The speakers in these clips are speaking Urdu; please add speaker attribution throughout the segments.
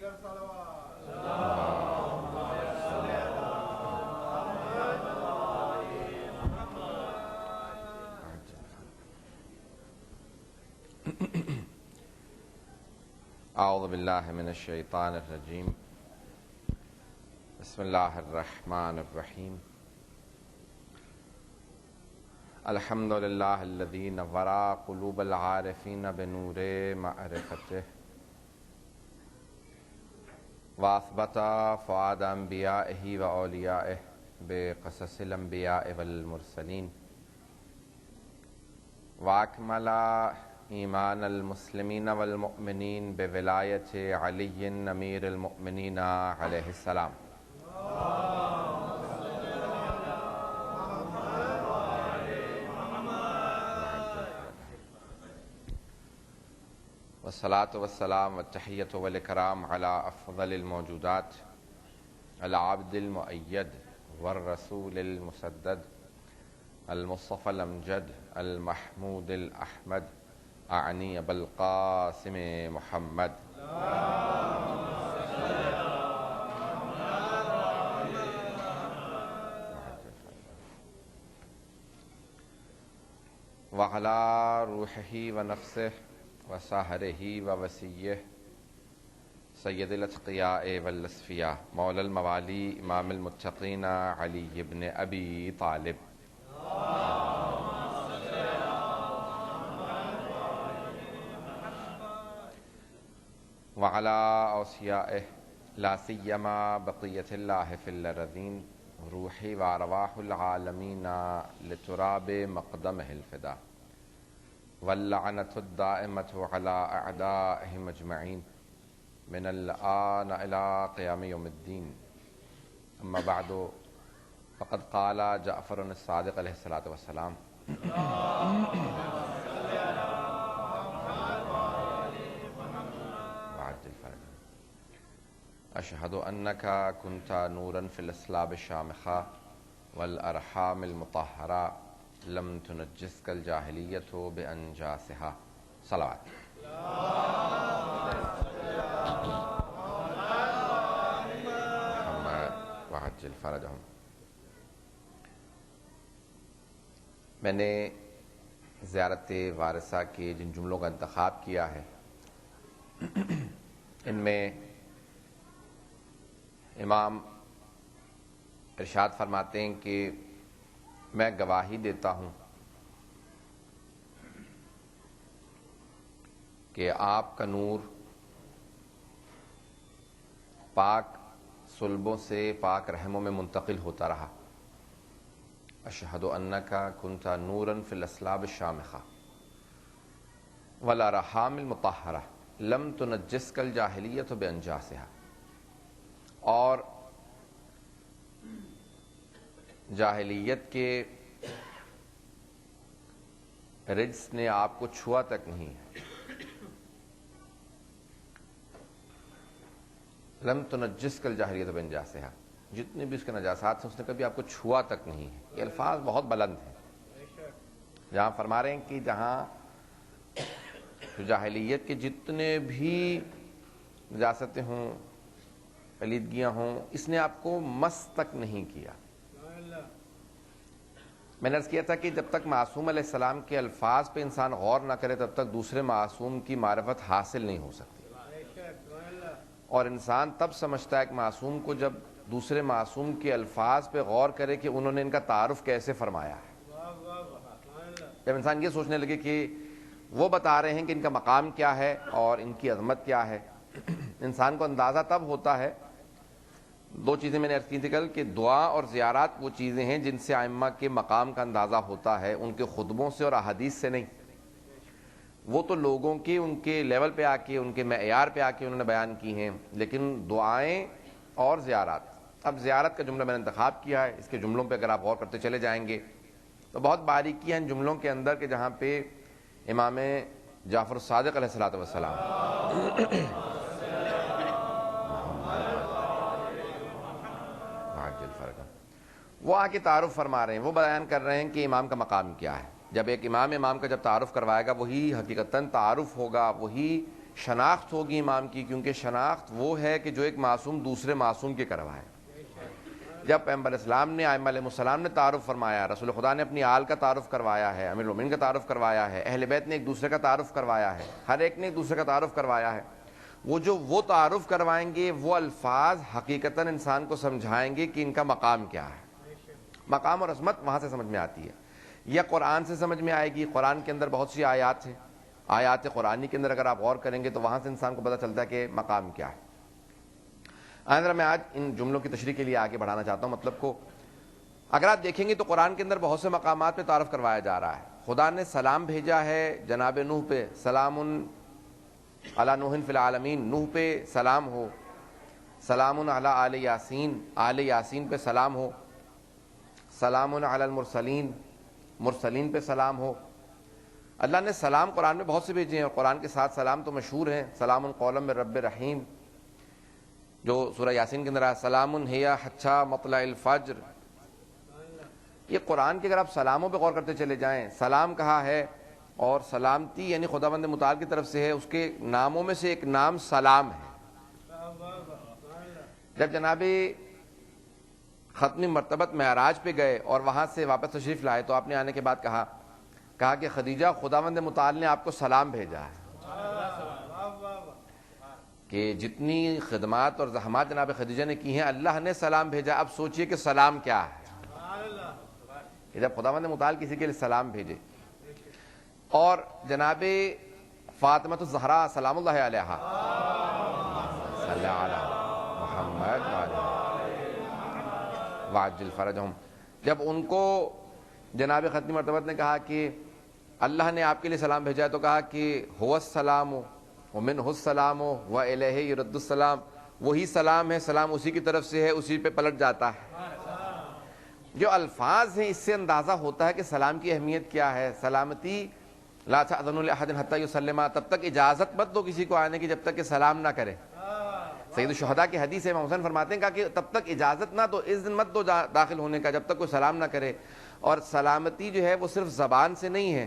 Speaker 1: اعوذ باللہ من الشیطان الرجیم بسم اللہ الرحمن الرحیم الحمد للہ الذی نور قلوب العارفین بنور معرفتہ واثبت فؤاد انبیائہ و اولیائہ بقصص الانبیاء والمرسلین واکمل ایمان المسلمین والمؤمنین بولایت علی امیر المؤمنین علیہ السلام والصلاة والسلام والتحیۃ والاکرام علی افضل الموجودات العبد المؤید والرسول المسدد المصطفى الامجد المحمود الاحمد اعنی ابو القاسم محمد وعلى روحه ونفسه وساهره ووسیه سید الاتقیاء والاصفیاء مولا الموالی امام المتقین علی بن ابی طالب وعلى اوصیائه لا سیما بقیت اللہ فی الارضین روحی وارواح العالمین لتراب مقدمہ الفدا واللعنة الدائمة على اعدائهم اجمعین من الآن الى قیام یوم الدین اما بعد فقد قال جعفر الصادق علیہ الصلاۃ والسلام اشہد انک کنت نورا فی الاسلاب الشامخہ والارحام المطہرہ لم تنجسک الجاہلیۃ بانجاسہا صلوات محمد وعجل فرجہم۔ میں نے زیارت وارثہ کے جن جملوں کا انتخاب کیا ہے ان میں امام ارشاد فرماتے ہیں کہ میں گواہی دیتا ہوں کہ آپ کا نور پاک صلبوں سے پاک رحموں میں منتقل ہوتا رہا۔ اشہد انک کنت نورا فی الاسلاب الشامخہ والارحام المطہرہ لم تنجسک الجاہلیۃ بانجاسہا، اور جاہلیت کے رجس نے آپ کو چھوا تک نہیں ہے۔ لم تنجسک الجاہلیۃ بانجاسہا، جتنے بھی اس کے نجاسات ہیں اس نے کبھی آپ کو چھوا تک نہیں ہے۔ یہ الفاظ بہت بلند ہیں، جہاں فرما رہے ہیں کہ جہاں جاہلیت کے جتنے بھی نجاستیں ہوں پلیدگیاں ہوں اس نے آپ کو مس تک نہیں کیا۔ میں نے عرض کیا تھا کہ جب تک معصوم علیہ السلام کے الفاظ پہ انسان غور نہ کرے تب تک دوسرے معصوم کی معرفت حاصل نہیں ہو سکتی، اور انسان تب سمجھتا ہے کہ معصوم کو جب دوسرے معصوم کے الفاظ پہ غور کرے کہ انہوں نے ان کا تعارف کیسے فرمایا ہے۔ جب انسان یہ سوچنے لگے کہ وہ بتا رہے ہیں کہ ان کا مقام کیا ہے اور ان کی عظمت کیا ہے، انسان کو اندازہ تب ہوتا ہے۔ دو چیزیں میں نے عرض کی تھی کل کہ دعا اور زیارات وہ چیزیں ہیں جن سے ائمہ کے مقام کا اندازہ ہوتا ہے، ان کے خطبوں سے اور احادیث سے نہیں۔ وہ تو لوگوں کے ان کے لیول پہ آ کے ان کے معیار پہ آ کے انہوں نے بیان کی ہیں، لیکن دعائیں اور زیارات۔ اب زیارت کا جملہ میں نے انتخاب کیا ہے، اس کے جملوں پہ اگر آپ غور کرتے چلے جائیں گے تو بہت باریکیاں ان جملوں کے اندر کہ جہاں پہ امام جعفر الصادق علیہ الصلوۃ والسلام وہ آ کے تعارف فرما رہے ہیں، وہ بیان کر رہے ہیں کہ امام کا مقام کیا ہے۔ جب ایک امام کا جب تعارف کروائے گا وہی حقیقتاً تعارف ہوگا، وہی شناخت ہوگی امام کی، کیونکہ شناخت وہ ہے کہ جو ایک معصوم دوسرے معصوم کے کروائے۔ جب پیغمبر اسلام نے، ائمہ علیہ السلام نے تعارف فرمایا، رسول خدا نے اپنی آل کا تعارف کروایا ہے، امیر المومنین کا تعارف کروایا ہے، اہل بیت نے ایک دوسرے کا تعارف کروایا ہے، ہر ایک نے ایک دوسرے کا تعارف کروایا ہے، وہ تعارف کروائیں گے، وہ الفاظ حقیقتاً انسان کو سمجھائیں گے کہ ان کا مقام کیا ہے۔ مقام اور عظمت وہاں سے سمجھ میں آتی ہے، یا قرآن سے سمجھ میں آئے گی۔ قرآن کے اندر بہت سی آیات ہیں، آیات قرآنی کے اندر اگر آپ غور کریں گے تو وہاں سے انسان کو پتہ چلتا ہے کہ مقام کیا ہے۔ ذرا میں آج ان جملوں کی تشریح کے لیے آگے بڑھانا چاہتا ہوں مطلب کو۔ اگر آپ دیکھیں گے تو قرآن کے اندر بہت سے مقامات پہ تعارف کروایا جا رہا ہے۔ خدا نے سلام بھیجا ہے جناب نوح پہ، سلام علی نوح فی العالمین، نوح پہ سلام ہو، سلام علی آل یاسین، آل یاسین پہ سلام ہو، سلام علی المرسلین، مرسلین پہ سلام ہو۔ اللہ نے سلام قرآن میں بہت سے بھیجے ہیں، اور قرآن کے ساتھ سلام تو مشہور ہیں، سلام قولا من رب رحیم، جو سورہ یاسین کے اندر ہے، سلام ہی حتی مطلع الفجر۔ یہ قرآن کے اگر آپ سلاموں پہ غور کرتے چلے جائیں، سلام کہا ہے، اور سلامتی یعنی خداوند متعال کی طرف سے ہے، اس کے ناموں میں سے ایک نام سلام ہے۔ جب جناب ختمی مرتبت معراج پہ گئے اور وہاں سے واپس تشریف لائے تو آپ نے آنے کے بعد کہا کہ خدیجہ خداوند متعال نے آپ کو سلام بھیجا ہے، کہ جتنی خدمات اور زحمات جناب خدیجہ نے کی ہیں اللہ نے سلام بھیجا۔ اب سوچئے کہ سلام کیا ہے، کہ جب خداوند متعال کسی کے لیے سلام بھیجے۔ اور جناب فاطمہ الزہرا سلام اللہ علیہا، صلی علی محمد وعجل فرجہم، جب ان کو جناب ختمی مرتبت نے کہا کہ اللہ نے آپ کے لیے سلام بھیجا ہے، تو کہا کہ هو السلام ومنہ السلام والیہ یرد السلام، وہی سلام ہے، سلام اسی کی طرف سے ہے، اسی پہ پلٹ جاتا ہے۔ جو الفاظ ہیں اس سے اندازہ ہوتا ہے کہ سلام کی اہمیت کیا ہے۔ سلامتی لا تأذنوا لأحد حتى يسلم، تب تک اجازت مت دو کسی کو آنے کی جب تک کہ سلام نہ کرے۔ سید الشہداء کی حدیث ہے، امام حسین فرماتے ہیں کہا کہ تب تک اجازت نہ دو، اذن مت دو داخل ہونے کا جب تک کوئی سلام نہ کرے۔ اور سلامتی جو ہے وہ صرف زبان سے نہیں ہے،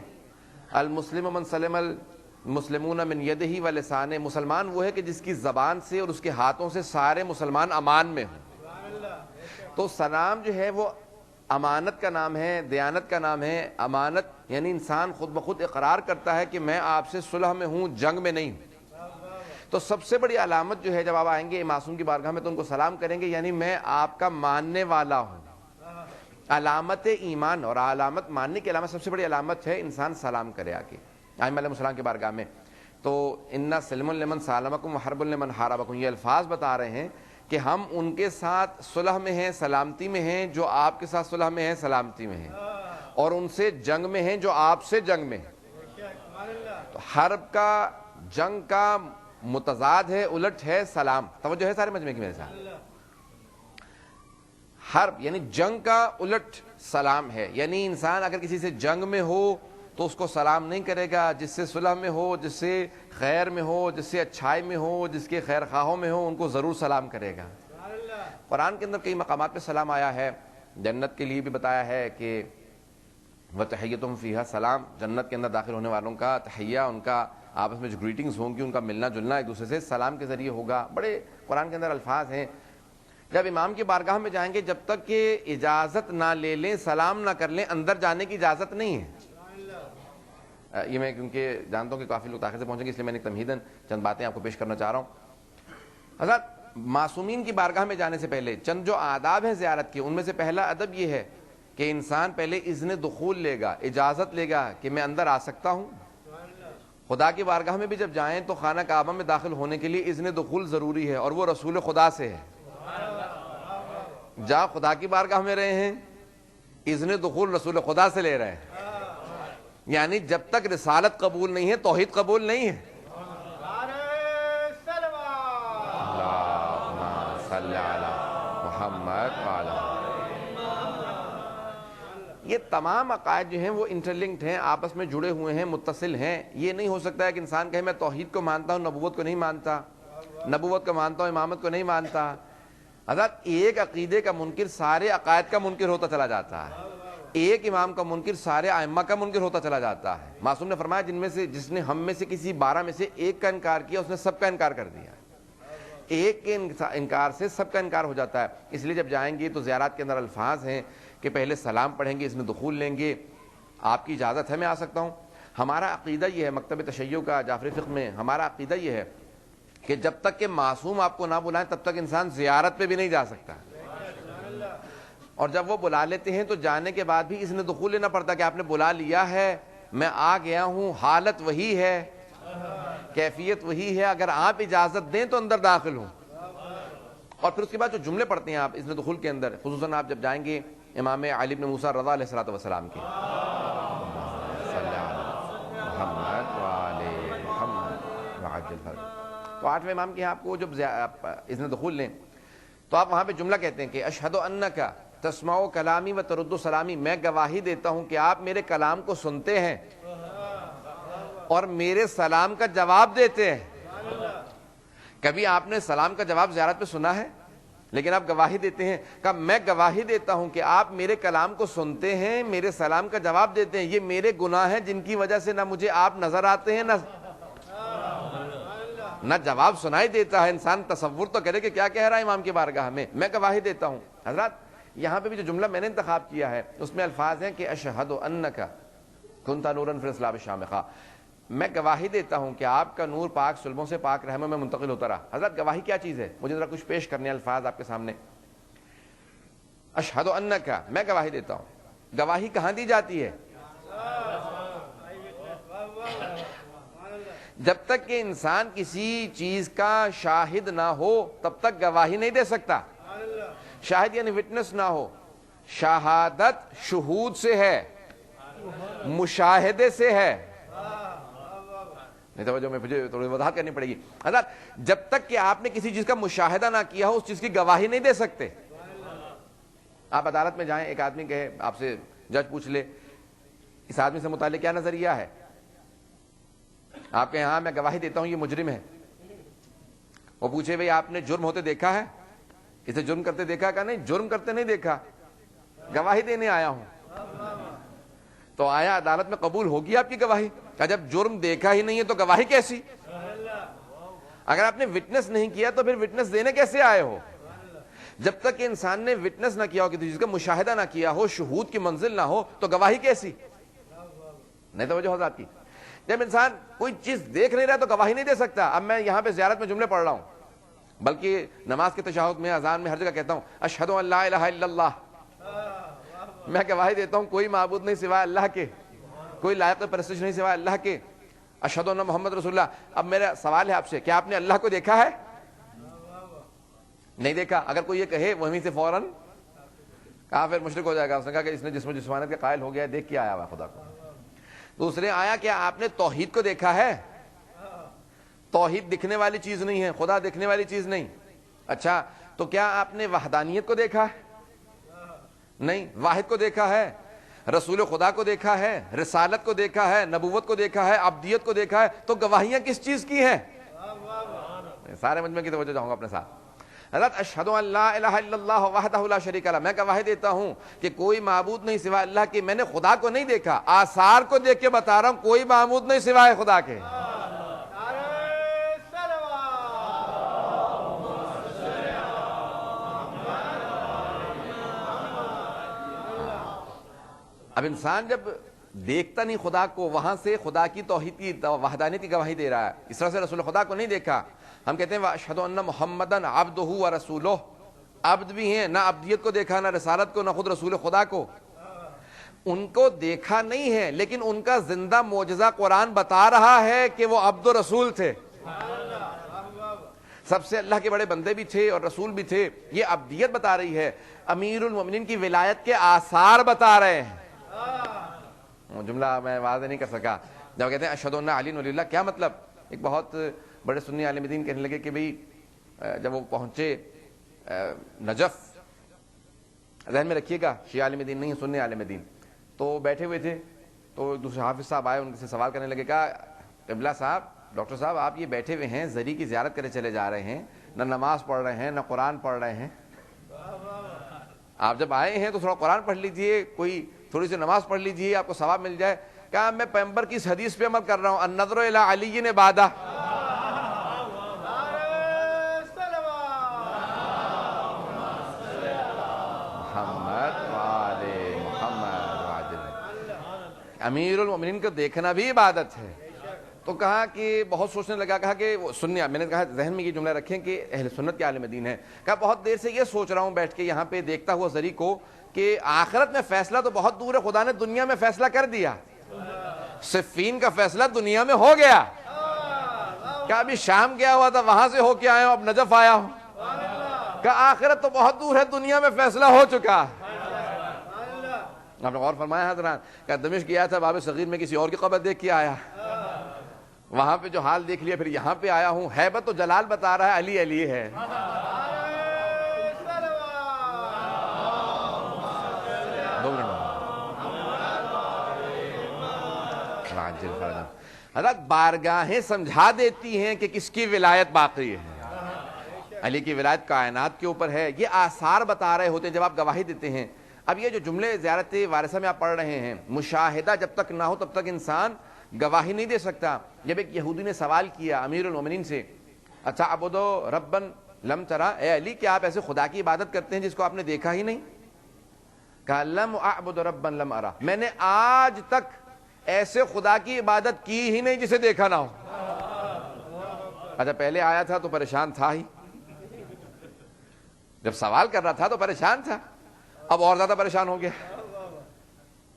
Speaker 1: المسلم من سلم المسلمون من یدہ ولسانہ، مسلمان وہ ہے کہ جس کی زبان سے اور اس کے ہاتھوں سے سارے مسلمان امان میں ہوں۔ تو سلام جو ہے وہ امانت کا نام ہے، دیانت کا نام ہے۔ امانت یعنی انسان خود بخود اقرار کرتا ہے کہ میں آپ سے صلح میں ہوں، جنگ میں نہیں ہوں۔ تو سب سے بڑی علامت جو ہے جب آپ آئیں گے معصوم کی بارگاہ میں تو ان کو سلام کریں گے، یعنی میں آپ کا ماننے والا ہوں۔ علامت ایمان اور علامت ماننے کی علامت، سب سے بڑی علامت ہے انسان سلام کرے آ کے ائمہ علیہ السلام کی بارگاہ میں۔ تو انا سلم لمن سالمکم وحرب لمن حاربکم، یہ الفاظ بتا رہے ہیں کہ ہم ان کے ساتھ صلح میں ہیں، سلامتی میں ہیں جو آپ کے ساتھ صلح میں ہیں، سلامتی میں ہیں، اور ان سے جنگ میں ہیں جو آپ سے جنگ میں ہیں۔ تو حرب کا، جنگ کا متضاد ہے، الٹ ہے سلام۔ توجہ ہے سارے مجمع کی میرے ساتھ؟ حرب یعنی جنگ کا الٹ سلام ہے، یعنی انسان اگر کسی سے جنگ میں ہو تو اس کو سلام نہیں کرے گا، جس سے صلح میں ہو، جس سے خیر میں ہو، جس سے اچھائی میں ہو، جس کے خیر خواہوں میں ہو، ان کو ضرور سلام کرے گا۔ قرآن کے اندر کئی مقامات پہ سلام آیا ہے، جنت کے لیے بھی بتایا ہے کہ وَتَحِيَّتُهُمْ فِيهَا سلام، جنت کے اندر داخل ہونے والوں کا تحیہ، ان کا آپس میں جو گریٹنگز ہوں گی، ان کا ملنا جلنا ایک دوسرے سے سلام کے ذریعے ہوگا۔ بڑے قرآن کے اندر الفاظ ہیں۔ جب امام کی بارگاہ میں جائیں گے جب تک کہ اجازت نہ لے لیں، سلام نہ کر لیں، اندر جانے کی اجازت نہیں ہے۔ یہ میں کیونکہ جانتا ہوں کہ کافی لوگ تاخیر سے پہنچیں گے، اس لیے میں نے تمہیداً چند باتیں آپ کو پیش کرنا چاہ رہا ہوں۔ حضرت معصومین کی بارگاہ میں جانے سے پہلے چند جو آداب ہیں زیارت کے، ان میں سے پہلا ادب یہ ہے کہ انسان پہلے اذن دخول لے گا، اجازت لے گا کہ میں اندر آ سکتا ہوں۔ خدا کی بارگاہ میں بھی جب جائیں تو خانہ کعبہ میں داخل ہونے کے لیے اذن دخول ضروری ہے، اور وہ رسول خدا سے ہے۔ جہاں خدا کی بارگاہ میں رہے ہیں، اذن دخول رسول خدا سے لے رہے ہیں، یعنی جب تک رسالت قبول نہیں ہے توحید قبول نہیں ہے۔ اللہم صلی علی محمد وعلی۔ یہ تمام عقائد جو ہیں وہ انٹرلنکڈ ہیں، آپس میں جڑے ہوئے ہیں، متصل ہیں۔ یہ نہیں ہو سکتا ہے کہ انسان کہے میں توحید کو مانتا ہوں، نبوت کو نہیں مانتا، نبوت کو مانتا ہوں، امامت کو نہیں مانتا۔ حضرت ایک عقیدے کا منکر سارے عقائد کا منکر ہوتا چلا جاتا ہے، ایک امام کا منکر سارے ائمہ کا منکر ہوتا چلا جاتا ہے. معصوم نے فرمایا جس نے ہم میں سے کسی 12 میں سے ایک کا انکار کیا اس نے سب کا انکار کر دیا. ایک کے انکار سے سب کا انکار ہو جاتا ہے. اس لیے جب جائیں گے تو زیارات کے اندر الفاظ ہیں کہ پہلے سلام پڑھیں گے, اس میں دخول لیں گے, آپ کی اجازت ہے میں آ سکتا ہوں. ہمارا عقیدہ یہ ہے, مکتب تشیع کا جعفری فقہ میں ہمارا عقیدہ یہ ہے کہ جب تک کہ معصوم آپ کو نہ بلائیں تب تک انسان زیارت پہ بھی نہیں جا سکتا, اور جب وہ بلا لیتے ہیں تو جانے کے بعد بھی اس نے دخول لینا پڑتا کہ آپ نے بلا لیا ہے, میں آ گیا ہوں, حالت وہی ہے, کیفیت وہی ہے, اگر آپ اجازت دیں تو اندر داخل ہوں. اور پھر اس کے بعد جو جملے پڑھتے ہیں آپ اس میں دخول کے اندر, خصوصاً آپ جب جائیں گے امام علی بن موسیٰ رضا علیہ الصلوۃ والسلام کے, تو 8ویں امام کے آپ کو جب اس نے دخول لیں تو آپ وہاں پہ جملہ کہتے ہیں کہ اشہد انک تسمع کلامی و ترد سلامی, میں گواہی دیتا ہوں کہ آپ میرے کلام کو سنتے ہیں اور میرے سلام کا جواب دیتے ہیں. کبھی آپ نے سلام کا جواب زیارت پہ سنا ہے؟ لیکن آپ گواہی دیتے ہیں. کہ میں گواہی دیتا ہوں کہ آپ میرے کلام کو سنتے ہیں, میرے سلام کا جواب دیتے ہیں. یہ میرے گناہ ہیں جن کی وجہ سے نہ مجھے آپ نظر آتے ہیں نہ جواب سنائی دیتا ہے. انسان تصور تو کرے کہ کیا کہہ رہا ہے امام کی بارگاہ میں. میں گواہی دیتا ہوں. حضرات یہاں پہ بھی جو جملہ میں نے انتخاب کیا ہے اس میں الفاظ ہیں کہ اشہد انک کنت نورا فی الاسلام الشامخہ, میں گواہی دیتا ہوں کہ آپ کا نور پاک سلبوں سے پاک رحموں میں منتقل ہوتا رہا. حضرت گواہی کیا چیز ہے؟ مجھے ذرا کچھ پیش کرنے الفاظ آپ کے سامنے. اشہد انک, میں گواہی دیتا ہوں. گواہی کہاں دی جاتی ہے؟ جب تک کہ انسان کسی چیز کا شاہد نہ ہو تب تک گواہی نہیں دے سکتا. شاہد یعنی وٹنس نہ ہو. شہادت شہود سے ہے, مشاہدے سے ہے. نہیں توجہ, مجھے تھوڑی وضاحت کرنی پڑے گی. حضرت جب تک کہ آپ نے کسی چیز کا مشاہدہ نہ کیا ہو اس چیز کی گواہی نہیں دے سکتے. آپ عدالت میں جائیں, ایک آدمی کہے آپ سے, جج پوچھ لے اس آدمی سے متعلق کیا نظریہ ہے, آپ کہیں ہاں میں گواہی دیتا ہوں یہ مجرم ہے. وہ پوچھے بھئی آپ نے جرم ہوتے دیکھا ہے, اسے جرم کرتے دیکھا؟ کہ نہیں جرم کرتے نہیں دیکھا, گواہی دینے آیا ہوں. تو آیا عدالت میں قبول ہوگی آپ کی گواہی؟ کہ جب جرم دیکھا ہی نہیں ہے تو گواہی کیسی؟ اگر آپ نے وٹنس نہیں کیا تو پھر وٹنس دینے کیسے آئے ہو؟ جب تک کہ انسان نے وٹنس نہ کیا ہو, کسی چیز کا مشاہدہ نہ کیا ہو, شہود کی منزل نہ ہو تو گواہی کیسی؟ نہیں توجہ حضرات کی. جب انسان کوئی چیز دیکھ نہیں رہا تو گواہی نہیں دے سکتا. اب میں یہاں پہ زیارت میں جملے پڑھ رہا ہوں, بلکہ نماز کے تشہد میں, اذان میں, ہر جگہ کہتا ہوں اشہد ان لا الہ الا اللہ, میں گواہی دیتا ہوں کوئی معبود نہیں سوائے اللہ کے, کوئی لائق پرستش نہیں سوائے اللہ کے, اشہد ان محمد رسول اللہ. اب میرا سوال ہے آپ سے, کیا آپ نے اللہ کو دیکھا ہے؟ نہیں دیکھا. اگر کوئی یہ کہے وہیں سے فوراً کافر مشرک ہو جائے گا. اس نے کہا کہ اس نے جسم و جسمانیت کے قائل ہو گیا ہے, دیکھ کے آیا ہوا خدا کو. دوسرے آیا کیا آپ نے توحید کو دیکھا ہے؟ توحید دکھنے والی چیز نہیں ہے, خدا دکھنے والی چیز نہیں. اچھا تو کیا آپ نے وحدانیت کو دیکھا ہے؟ نہیں. واحد کو دیکھا ہے, رسول خدا کو دیکھا ہے, رسالت کو دیکھا ہے, نبوت کو دیکھا ہے, عبدیت کو دیکھا ہے, تو گواہیاں کس چیز کی ہیں؟ سارے مجمع کی توجہ چاہوں گا اپنے ساتھ. حضرت اشہد ان لا الہ الا اللہ وحدہ لا شریک لہ, میں گواہی دیتا ہوں کہ کوئی معبود نہیں سوائے اللہ کے. میں نے خدا کو نہیں دیکھا, آثار کو دیکھ کے بتا رہا ہوں کوئی معبود نہیں سوائے خدا کے. اب انسان جب دیکھتا نہیں خدا کو, وہاں سے خدا کی توحید کی وحدانیت کی گواہی دے رہا ہے. اس طرح سے رسول خدا کو نہیں دیکھا. ہم کہتے ہیں واشہد ان محمدن عبدہ و رسولہ, عبد بھی ہیں, نہ عبدیت کو دیکھا, نہ رسالت کو, نہ خود رسول خدا کو. ان کو دیکھا نہیں ہے لیکن ان کا زندہ معجزہ قرآن بتا رہا ہے کہ وہ عبد و رسول تھے. سب سے اللہ کے بڑے بندے بھی تھے اور رسول بھی تھے. یہ عبدیت بتا رہی ہے, امیر المومنین کی ولایت کے آثار بتا رہے ہیں. جملہ میں واضح نہیں کر سکا. جب کہتے ہیں اشہد ان علی ولی اللہ, کیا مطلب؟ ایک بہت بڑے سنی عالم دین کہنے لگے کہ بھئی جب وہ پہنچے نجف, ذہن میں رکھیے گا شیعہ عالم دین نہیں سنی عالم دین, تو بیٹھے ہوئے تھے, تو دوسرے حافظ صاحب آئے, ان سے سوال کرنے لگے, کہا قبلہ صاحب, ڈاکٹر صاحب آپ یہ بیٹھے ہوئے ہیں, زری کی زیارت کرے چلے جا رہے ہیں, نہ نماز پڑھ رہے ہیں, نہ قرآن پڑھ رہے ہیں. آپ جب آئے ہیں تو تھوڑا قرآن پڑھ لیجئے, کوئی تھوڑی سی نماز پڑھ لیجیے آپ کو ثواب مل جائے. کہا میں پیغمبر کی اس حدیث پہ عمل کر رہا ہوں, النظر الی علی عبادہ. امیر المومنین کو دیکھنا بھی عبادت ہے. تو کہا کہ بہت سوچنے لگا, کہا کہ سننے, میں نے کہا ذہن میں یہ جملہ رکھیں کہ اہل سنت کے عالم دین ہے. کہا بہت دیر سے یہ سوچ رہا ہوں بیٹھ کے یہاں پہ دیکھتا ہوا زری کو کہ آخرت میں فیصلہ تو بہت دور ہے, خدا نے دنیا میں فیصلہ کر دیا, صفین کا فیصلہ دنیا میں ہو گیا. کہا ابھی شام گیا ہوا تھا وہاں سے ہو کے آیا ہوں, اب نجف آیا ہوں. کہا آخرت تو بہت دور ہے, دنیا میں فیصلہ ہو چکا. آپ نے غور فرمایا حضرات, کہ دمشق گیا تھا باب صغیر میں کسی اور کی قبر دیکھ کے آیا, وہاں پہ جو حال دیکھ لیا, پھر یہاں پہ آیا ہوں. ہیبت و جلال بتا رہا ہے, علی علی ہے. حضرت بارگاہیں سمجھا دیتی ہیں کہ کس کی ولایت باقی ہے. علی کی ولایت کائنات کے اوپر ہے. یہ آثار بتا رہے ہوتے ہیں جب آپ گواہی دیتے ہیں. اب یہ جو جملے زیارت وارثہ میں آپ پڑھ رہے ہیں, مشاہدہ جب تک نہ ہو تب تک انسان گواہی نہیں دے سکتا. جب ایک یہودی نے سوال کیا امیر المومنین سے, اچھا عبدو ربن لم ترا, اے علی کیا آپ ایسے خدا کی عبادت کرتے ہیں جس کو آپ نے دیکھا ہی نہیں؟ کہا لم اعبد ربا لم ارا, میں نے آج تک ایسے خدا کی عبادت کی ہی نہیں جسے دیکھا نہ ہو. اچھا پہلے آیا تھا تو پریشان تھا ہی, جب سوال کر رہا تھا تو پریشان تھا, اب اور زیادہ پریشان ہو گیا.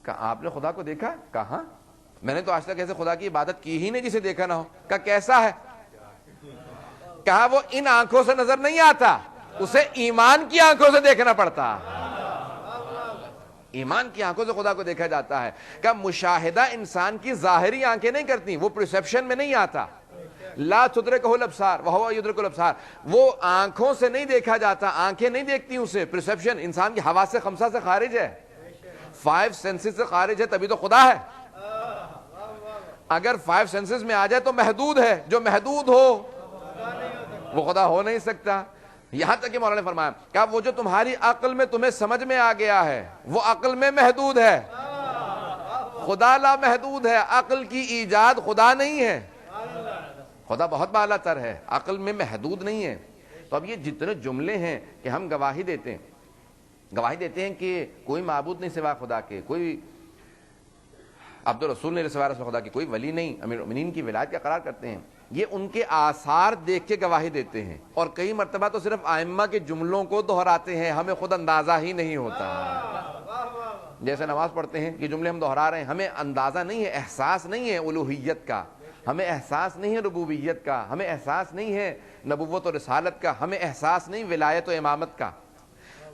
Speaker 1: کہا آپ نے خدا کو دیکھا؟ کہاں, میں نے تو آج تک ایسے خدا کی عبادت کی ہی نہیں جسے دیکھا نہ ہو. کہا کیسا ہے؟ کہا وہ ان آنکھوں سے نظر نہیں آتا, اسے ایمان کی آنکھوں سے دیکھنا پڑتا. ایمان کی آنکھوں سے خدا کو دیکھا جاتا ہے. کہ مشاہدہ انسان کی ظاہری آنکھیں نہیں کرتی, وہ پرسیپشن میں نہیں آتا. لا تدرکہ الابصار وہو یدرک الابصار, وہ آنکھوں سے نہیں دیکھا جاتا, آنکھیں نہیں دیکھتی اسے. پرسیپشن انسان کی حواس خمسہ سے خارج ہے, 5 سینسز سے خارج ہے, تبھی تو خدا ہے. اگر 5 سینسز میں آ جائے تو محدود ہے, جو محدود ہو وہ خدا ہو نہیں سکتا. یہاں تک کہ مولانا نے فرمایا کہ وہ جو تمہاری عقل میں تمہیں سمجھ میں آ گیا ہے وہ عقل میں محدود ہے, خدا لا محدود ہے. عقل کی ایجاد خدا نہیں ہے, خدا بہت بالا تر ہے, عقل میں محدود نہیں ہے. تو اب یہ جتنے جملے ہیں کہ ہم گواہی دیتے ہیں کہ کوئی معبود نہیں سوا خدا کے, کوئی عبد الرسول نہیں سوا خدا کی, کوئی ولی نہیں, امیر المومنین کی ولایت کا قرار کرتے ہیں, یہ ان کے آثار دیکھ کے گواہی دیتے ہیں. اور کئی مرتبہ تو صرف ائمہ کے جملوں کو دہراتے ہیں, ہمیں خود اندازہ ہی نہیں ہوتا. جیسے نماز پڑھتے ہیں, یہ جملے ہم دہرا رہے ہیں, ہمیں اندازہ نہیں ہے, احساس نہیں ہے الوہیت کا, ہمیں احساس نہیں ہے ربوبیت کا, ہمیں احساس نہیں ہے نبوت و رسالت کا, ہمیں احساس نہیں ولایت و امامت کا.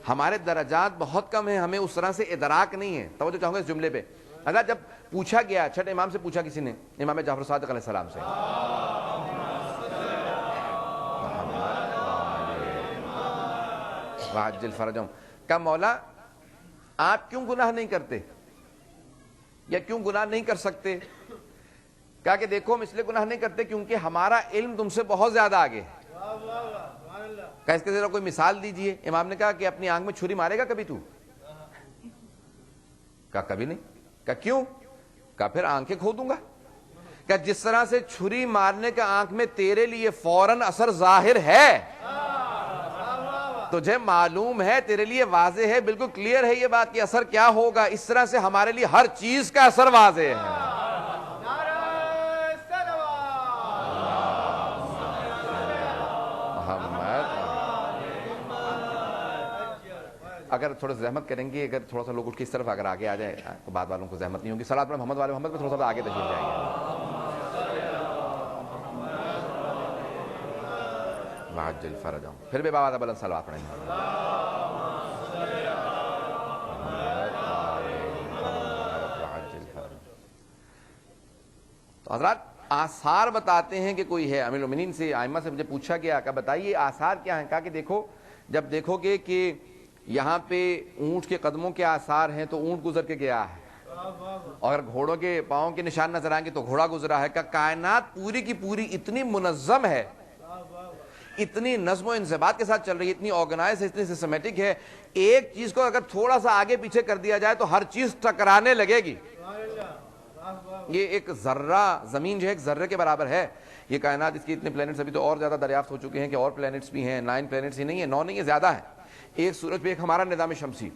Speaker 1: ہمارے درجات بہت کم ہیں, ہمیں اس طرح سے ادراک نہیں ہے. توجہ چاہوں گا اس جملے پہ. اگر جب پوچھا گیا, چھٹے امام سے پوچھا کسی نے, امام جعفر صادق علیہ السلام سے, وعجل فرجهم, کہ مولا آپ کیوں گناہ نہیں کرتے یا کیوں گناہ نہیں کر سکتے؟ کہا کہ دیکھو ہم اس لیے گناہ نہیں کرتے کیونکہ ہمارا علم تم سے بہت زیادہ آگے ہے. کہا اس کے ذرا کوئی مثال دیجئے. امام نے کہا کہ اپنی آنکھ میں چھری مارے گا کبھی تو؟ کہا کبھی نہیں. کہا کیوں؟ کہا پھر آنکھیں کھو دوں گا. کہ جس طرح سے چھری مارنے کا آنکھ میں تیرے لیے فوراً اثر ظاہر ہے, تجھے معلوم ہے, تیرے لیے واضح ہے, بالکل کلیئر ہے یہ بات کہ اثر کیا ہوگا, اس طرح سے ہمارے لیے ہر چیز کا اثر واضح ہے. اگر تھوڑا زحمت کریں گے, اگر تھوڑا سا لوگ اٹھ کے اس طرف اگر آگے آ جائے تو بعد والوں کو زحمت نہیں ہوگی. صلاۃ پر محمد والے محمد پہ تھوڑا سا آگے تشریف جائیں گے. وعجل فرجهم, پھر بھی بابا بلند صلوات پڑھیں گے. تو حضرات آثار بتاتے ہیں کہ کوئی ہے. امیر المومنین سے, ائمہ سے مجھے پوچھا گیا کہ بتائیے آثار کیا ہیں. کہا کہ دیکھو, جب دیکھو گے کہ یہاں پہ اونٹ کے قدموں کے آثار ہیں تو اونٹ گزر کے گیا ہے, اور گھوڑوں کے پاؤں کے نشان نظر آئیں گے تو گھوڑا گزرا ہے. کہ کائنات پوری کی پوری اتنی منظم ہے اتنی نظم و انضباط کے ساتھ چل رہی ہے، اتنی آرگنائز ہے، اتنی سسٹمیٹک ہے. ایک چیز کو اگر تھوڑا سا آگے پیچھے کر دیا جائے تو ہر چیز ٹکرانے لگے گی. یہ ایک ذرہ، زمین جو ہے ایک ذرے کے برابر ہے. یہ کائنات، اس کی اتنے پلینٹس ابھی تو اور زیادہ دریافت ہو چکے ہیں کہ اور پلینٹس بھی ہیں. 9 پلینٹس ہی نہیں ہے، 9 نہیں ہے، زیادہ ہے. ایک سورج پہ ایک ہمارا نظام شمسی.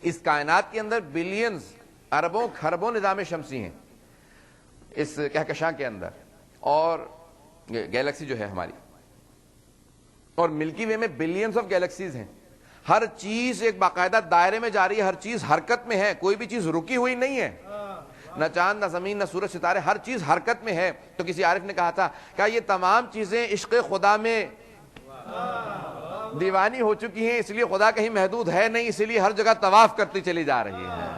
Speaker 1: اس کائنات کے اندر بلینز، اربوں کھربوں نظام شمسی ہیں اس کہکشاں کے اندر، اور گیلیکسی جو ہے ہماری، اور ملکی وے میں بلینز آف گیلیکسیز ہیں. ہر چیز ایک باقاعدہ دائرے میں جا رہی ہے، ہر چیز حرکت میں ہے، کوئی بھی چیز رکی ہوئی نہیں ہے. نہ چاند، نہ زمین، نہ سورج، ستارے، ہر چیز حرکت میں ہے. تو کسی عارف نے کہا تھا کہ یہ تمام چیزیں عشق خدا میں دیوانی ہو چکی ہیں، اس لیے خدا کہیں محدود ہے نہیں، اسی لیے ہر جگہ طواف کرتی چلی جا رہی ہے.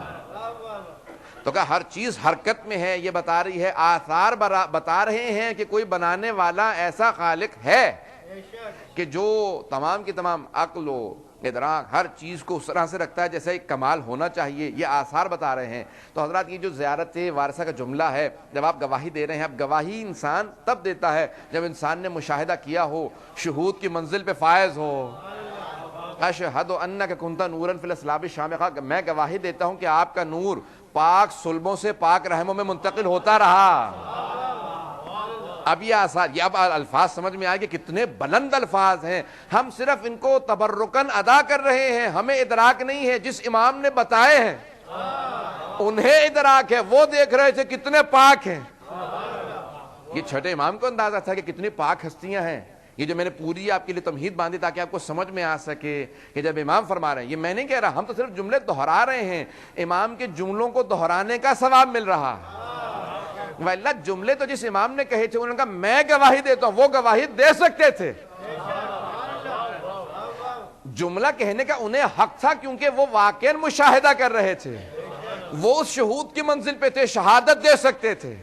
Speaker 1: تو کہا ہر چیز حرکت میں ہے، یہ بتا رہی ہے، آثار بتا رہے ہیں کہ کوئی بنانے والا ایسا خالق ہے کہ جو تمام کی تمام عقل و ادراک ہر چیز کو اس طرح سے رکھتا ہے جیسا ایک کمال ہونا چاہیے. یہ آثار بتا رہے ہیں. تو حضرات، یہ جو زیارت وارثہ کا جملہ ہے، جب آپ گواہی دے رہے ہیں، اب گواہی انسان تب دیتا ہے جب انسان نے مشاہدہ کیا ہو، شہود کی منزل پہ فائز ہو. اشہد انک کنت نورا فی الاسلاب شامخا، میں گواہی دیتا ہوں کہ آپ کا نور پاک صلبوں سے پاک رحموں میں منتقل ہوتا رہا. اب یہ آثار، یہ اب الفاظ سمجھ میں آئے کہ کتنے بلند الفاظ ہیں. ہم صرف ان کو تبرکن ادا کر رہے ہیں، ہمیں ادراک نہیں ہے. جس امام نے بتائے ہیں انہیں ادراک ہے، وہ دیکھ رہے تھے کتنے پاک ہیں. یہ چھٹے امام کو اندازہ تھا کہ کتنی پاک ہستیاں ہیں. یہ جو میں نے پوری آپ کے لیے تمہید باندھی تاکہ آپ کو سمجھ میں آ سکے کہ جب امام فرما رہے ہیں، یہ میں نہیں کہہ رہا، ہم تو صرف جملے دہرا رہے ہیں. امام کے جملوں کو دہرانے کا ثواب مل رہا. واللہ جملے تو جس امام نے کہے تھے، انہوں نے کہا میں گواہی دیتا ہوں، وہ گواہی دے سکتے تھے. جملہ کہنے کا انہیں حق تھا کیونکہ وہ واقعاً مشاہدہ کر رہے تھے، وہ اس شہود کی منزل پہ تھے، شہادت دے سکتے تھے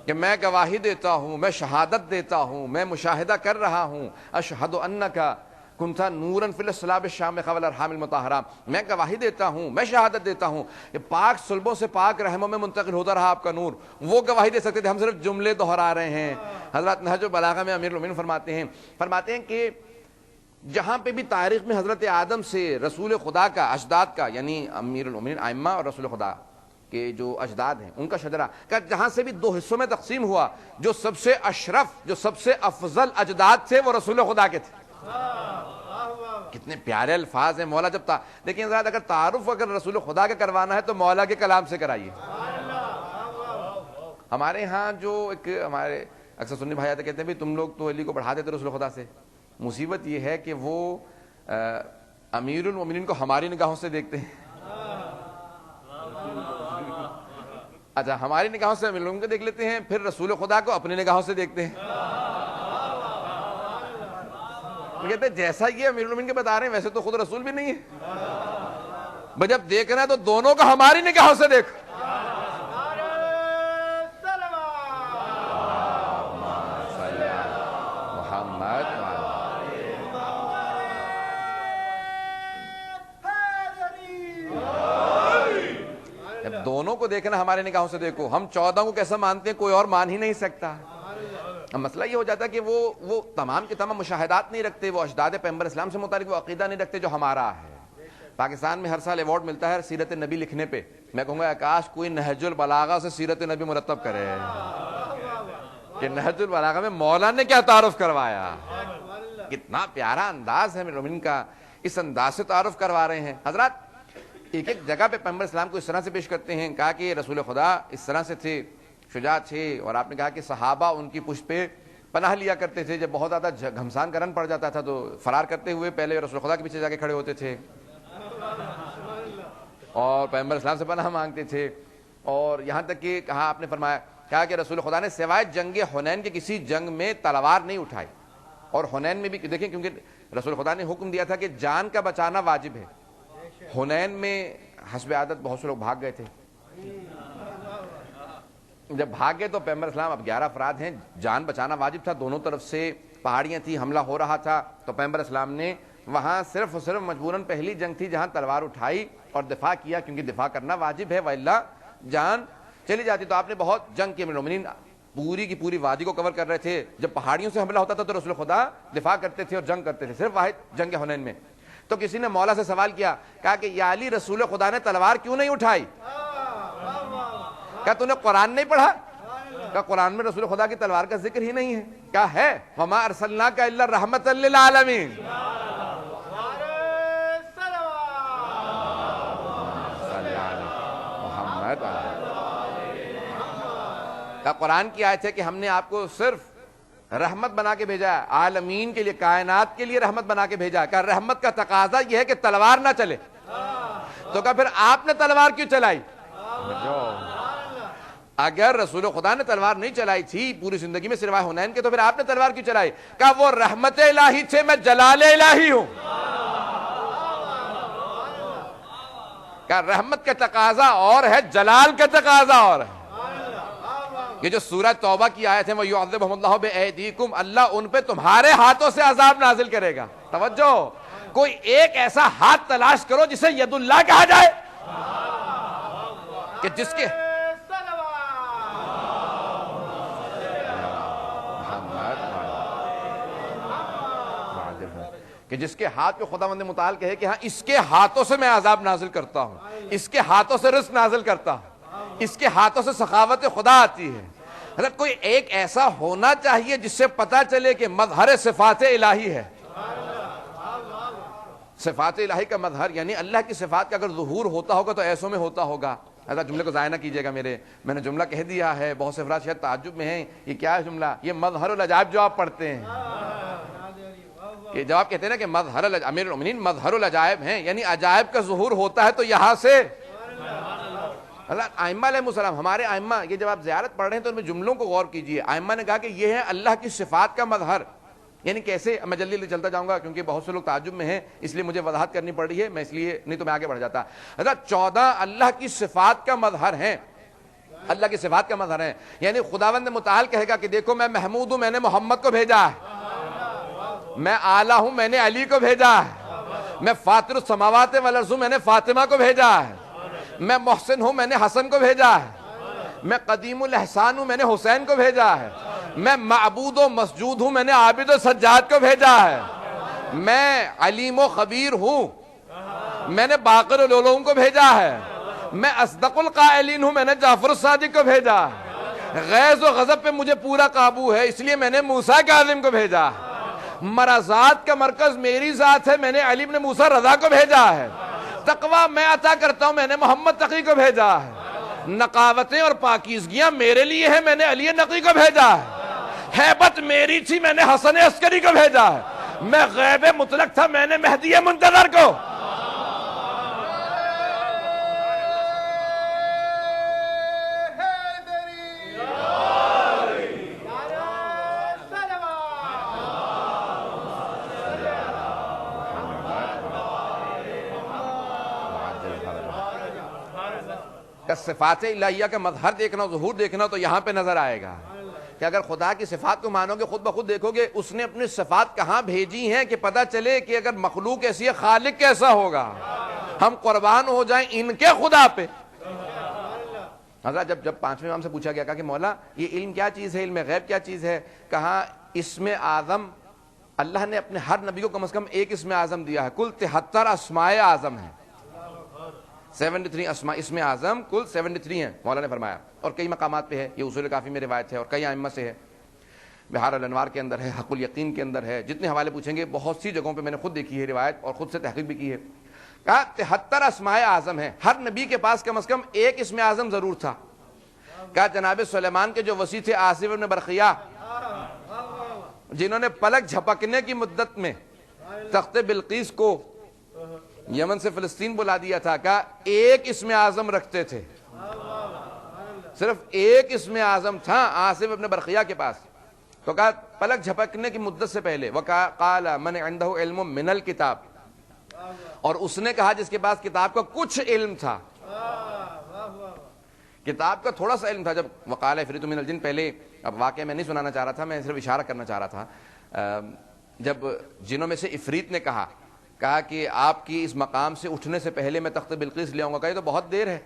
Speaker 1: کہ میں گواہی دیتا ہوں، میں شہادت دیتا ہوں، میں مشاہدہ کر رہا ہوں. اشہد انک کنت نورا فی الاسلاب الشامخہ والارحام المطہرہ، میں گواہی دیتا ہوں، میں شہادت دیتا ہوں کہ پاک صلبوں سے پاک رحموں میں منتقل ہوتا رہا آپ کا نور. وہ گواہی دے سکتے تھے، ہم صرف جملے دہرا رہے ہیں. حضرت نہج البلاغہ میں امیر المومنین فرماتے ہیں کہ جہاں پہ بھی تاریخ میں حضرت آدم سے رسول خدا کا اجداد کا، یعنی امیر المومنین ائمہ اور رسول خدا کے جو اجداد ہیں ان کا شجرہ کا جہاں سے بھی 2 حصوں میں تقسیم ہوا، جو سب سے اشرف، جو سب سے افضل اجداد تھے وہ رسول خدا کے تھے. کتنے پیارے الفاظ ہیں. مولا جب لیکن حضرات اگر تعارف اگر رسول خدا کا کروانا ہے تو مولا کے کلام سے کرائیے. ہمارے ہاں جو ایک ہمارے اکثر سنی بھائی آتے کہتے ہیں بھی تم لوگ تو علی کو بڑھا دیتے رسول خدا سے. مصیبت یہ ہے کہ وہ امیر المومنین کو ہماری نگاہوں سے دیکھتے ہیں. اچھا، ہماری نگاہوں سے امیر المومنین کو دیکھ لیتے ہیں، پھر رسول خدا کو اپنی نگاہوں سے دیکھتے ہیں. کہتے ہیں جیسا یہ امیر المومنین کے بتا رہے ہیں ویسے تو خود رسول بھی نہیں ہے. جب دیکھنا ہے تو دونوں کو ہماری نگاہوں سے دیکھ. جب دونوں کو دیکھنا ہماری نگاہوں سے دیکھو. ہم 14 کو کیسا مانتے ہیں کوئی اور مان ہی نہیں سکتا. مسئلہ یہ ہو جاتا ہے کہ وہ تمام کے تمام مشاہدات نہیں رکھتے، وہ اجداد پیغمبر اسلام سے متعلق وہ عقیدہ نہیں رکھتے جو ہمارا ہے. پاکستان میں ہر سال ایوارڈ ملتا ہے سیرت نبی لکھنے پہ. میں کہوں گا کاش کوئی نہج البلاغہ سے سیرت نبی مرتب کرے کہ نہج البلاغہ میں مولا نے کیا تعارف کروایا. کتنا پیارا انداز ہے مومن کا، اس انداز سے تعارف کروا رہے ہیں. حضرات ایک ایک جگہ پہ پیغمبر اسلام کو اس طرح سے پیش کرتے ہیں. کہا کہ رسول خدا اس طرح سے تھے، شجاع تھے. اور آپ نے کہا کہ صحابہ ان کی پشت پہ پناہ لیا کرتے تھے. جب بہت زیادہ گھمسان کا رن پڑ جاتا تھا تو فرار کرتے ہوئے پہلے رسول خدا کے پیچھے جا کے کھڑے ہوتے تھے اور پیغمبر اسلام سے پناہ مانگتے تھے. اور یہاں تک کہ کہا آپ نے فرمایا، کہا کہ رسول خدا نے سوائے جنگ حنین کے کسی جنگ میں تلوار نہیں اٹھائی. اور حنین میں بھی دیکھیں کیونکہ رسول خدا نے حکم دیا تھا کہ جان کا بچانا واجب ہے. حنین میں حسب عادت بہت سے لوگ بھاگ گئے تھے. جب بھاگے تو پیغمبر اسلام اب 11 افراد ہیں، جان بچانا واجب تھا. دونوں طرف سے پہاڑیاں تھی، حملہ ہو رہا تھا. تو پیغمبر اسلام نے وہاں صرف اور صرف مجبوراً پہلی جنگ تھی جہاں تلوار اٹھائی اور دفاع کیا، کیونکہ دفاع کرنا واجب ہے، وإلا جان چلی جاتی. تو آپ نے بہت جنگ کی. مومنین پوری کی پوری وادی کو کور کر رہے تھے. جب پہاڑیوں سے حملہ ہوتا تھا تو رسول خدا دفاع کرتے تھے اور جنگ کرتے تھے, صرف واحد جنگ حنین میں. تو کسی نے مولا سے سوال کیا, کہا کہ یا علی رسول خدا نے تلوار کیوں نہیں اٹھائی؟ کہا تو نے قرآن نہیں پڑھا؟ کہا قرآن میں رسول خدا کی تلوار کا ذکر ہی نہیں ہے. کہا ہے, وما ارسلناک الا رحمۃ للعالمین. قرآن کی آیت ہے کہ ہم نے آپ کو صرف رحمت بنا کے بھیجا ہے, عالمین کے لیے, کائنات کے لیے رحمت بنا کے بھیجا ہے. کہ رحمت کا تقاضا یہ ہے کہ تلوار نہ چلے. تو کہا پھر آپ نے تلوار کیوں چلائی؟ اگر رسول خدا نے تلوار نہیں چلائی تھی پوری زندگی میں سوائے حنین کے, تو پھر آپ نے تلوار کیوں چلائی؟ کہا وہ رحمت الہی تھے, میں جلال الہی ہوں. کہا رحمت کا تقاضا اور ہے, جلال کا تقاضا اور ہے. یہ جو سورہ توبہ کی آیت ہے, وہ یعذبہم اللہ بایدیکم, اللہ ان پہ تمہارے ہاتھوں سے عذاب نازل کرے گا. توجہ, کوئی ایک ایسا ہاتھ تلاش کرو جسے ید اللہ کہا جائے, کہ جس کے ہاتھ پہ خداوند متعال کہے کہ ہاں اس کے ہاتھوں سے میں عذاب نازل کرتا ہوں, اس کے ہاتھوں سے رزق نازل کرتا ہوں, اس کے ہاتھوں سے سخاوت خدا آتی ہے. حضرت کوئی ایک ایسا ہونا چاہیے جس سے پتا چلے کہ مظہر صفات الہی ہے. صفات الہی کا مظہر یعنی اللہ کی صفات کا اگر ظہور ہوتا ہوگا تو ایسوں میں ہوتا ہوگا. حضرت جملے کو ضائع نہ کیجیے گا, میں نے جملہ کہہ دیا ہے, بہت سے افراد شاید تعجب میں ہیں یہ کیا ہے جملہ. یہ مظہر العجائب جو آپ پڑھتے ہیں, کہ جب آپ کہتے ہیں نا کہ مظہر امیر المؤمنین مظہر العجائب ہیں, یعنی عجائب کا ظہور ہوتا ہے تو یہاں سے. اللہ ائمہ علیہ السلام, ہمارے ائمہ, یہ جب آپ زیارت پڑھ رہے ہیں تو ان میں جملوں کو غور کیجئے. ائمہ نے کہا کہ یہ ہے اللہ کی صفات کا مظہر. یعنی کیسے؟ میں جلدی جلدی چلتا جاؤں گا کیونکہ بہت سے لوگ تعجب میں ہیں, اس لیے مجھے وضاحت کرنی پڑ رہی ہے, میں اس لیے نہیں تو میں آگے بڑھ جاتا. حضرت 14 اللہ کی صفات کا مظہر ہیں, اللہ کی صفات کا مظہر ہیں. یعنی خداوند متعال کہے گا کہ دیکھو میں محمود ہوں, میں نے محمد کو بھیجا ہے. میں اعلیٰ ہوں, میں نے علی کو بھیجا ہے. میں فاطر السماوات والارض ہوں, میں نے فاطمہ کو بھیجا ہے. میں محسن ہوں, میں نے حسن کو بھیجا ہے. میں قدیم الاحسان ہوں, میں نے حسین کو بھیجا ہے. میں معبود و مسجود ہوں, میں نے عابد و سجاد کو بھیجا ہے. میں علیم و خبیر ہوں, میں نے باقر العلوم کو بھیجا ہے. میں اصدق القائلین ہوں, میں نے جعفر الصادق کو بھیجا ہے. غیظ و غضب پہ مجھے پورا قابو ہے, اس لیے میں نے موسیٰ کاظم کو بھیجا ہے. مرضات کا مرکز میری ذات ہے, میں نے علی بن موسیٰ رضا کو بھیجا ہے. تقویٰ میں عطا کرتا ہوں, میں نے محمد تقی کو بھیجا ہے. نقاوتیں اور پاکیزگیاں میرے لیے ہیں, میں نے علی نقی کو بھیجا ہے. ہیبت میری تھی, میں نے حسن عسکری کو بھیجا ہے. میں غیب مطلق تھا, میں نے مہدی منتظر کو. صفات الہیہ کا مظہر دیکھنا, ظہور دیکھنا تو یہاں پہ نظر آئے گا کہ اگر خدا کی صفات کو مانو گے, خود بخود دیکھو گے اس نے اپنی صفات کہاں بھیجی ہیں کہ پتہ چلے کہ اگر مخلوق ایسی ہے خالق کیسا ہوگا. ہم قربان ہو جائیں ان کے خدا پہ. حضرت جب 5ویں امام سے پوچھا گیا کہ مولا یہ علم کیا چیز ہے, علم غیب کیا چیز ہے, کہا اسم اعظم, اللہ نے اپنے ہر نبی کو کم از کم ایک اسم اعظم دیا ہے. کل 73 اسماء اعظم ہیں, 73 اسماء اسم اعظم کل 73 ہیں مولا نے فرمایا, اور کئی مقامات پہ ہے. یہ اصول کافی میں روایت ہے اور کئی ائمہ سے ہے. بحار الانوار کے اندر ہے, حق الیقین کے اندر ہے. جتنے حوالے پوچھیں گے بہت سی جگہوں پہ میں نے خود دیکھی ہے روایت اور خود سے تحقیق بھی کی ہے. کہا 73 اسماء اعظم ہیں, ہر نبی کے پاس کم از کم ایک اسم اعظم ضرور تھا. کہا جناب سلیمان کے جو وصی تھے آصف بن برقیہ, جنہوں نے پلک جھپکنے کی مدت میں تخت بلقیس کو یمن سے فلسطین بلا دیا تھا, کہا ایک اسم اعظم رکھتے تھے, صرف ایک اسم اعظم تھا آصف ابن برقیہ کے پاس. تو کہا پلک جھپکنے کی مدت سے پہلے, وقال من عنده علم من الکتاب, اور اس نے کہا جس کے پاس کتاب کا کچھ علم تھا, کتاب کا تھوڑا سا علم تھا. جب وقال عفریت من الجن, پہلے اب واقعہ میں نہیں سنانا چاہ رہا تھا, میں صرف اشارہ کرنا چاہ رہا تھا. جب جنوں میں سے عفریت نے کہا کہ آپ کی اس مقام سے اٹھنے سے پہلے میں تخت بلقیس لے آؤں گا, کہا یہ تو بہت دیر ہے.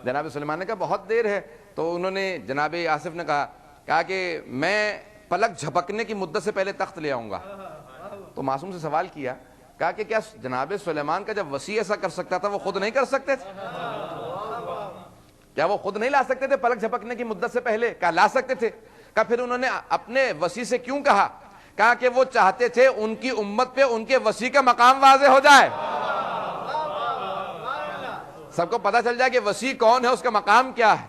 Speaker 1: جناب سلیمان نے کہا بہت دیر ہے. تو انہوں نے جناب آصف نے کہا کہ میں پلک جھپکنے کی مدت سے پہلے تخت لے آؤں گا. تو معصوم سے سوال کیا, کہا کہ کیا جناب سلیمان کا جب وسیع ایسا کر سکتا تھا وہ خود نہیں کر سکتے تھے؟ کیا وہ خود نہیں لا سکتے تھے پلک جھپکنے کی مدت سے پہلے؟ کہا لا سکتے تھے. کہا پھر انہوں نے اپنے وسیع سے کیوں کہا؟ کہا کہ وہ چاہتے تھے ان کی امت پہ ان کے وسیع کا مقام واضح ہو جائے, سب کو پتا چل جائے کہ وسیع کون ہے, اس کا مقام کیا ہے.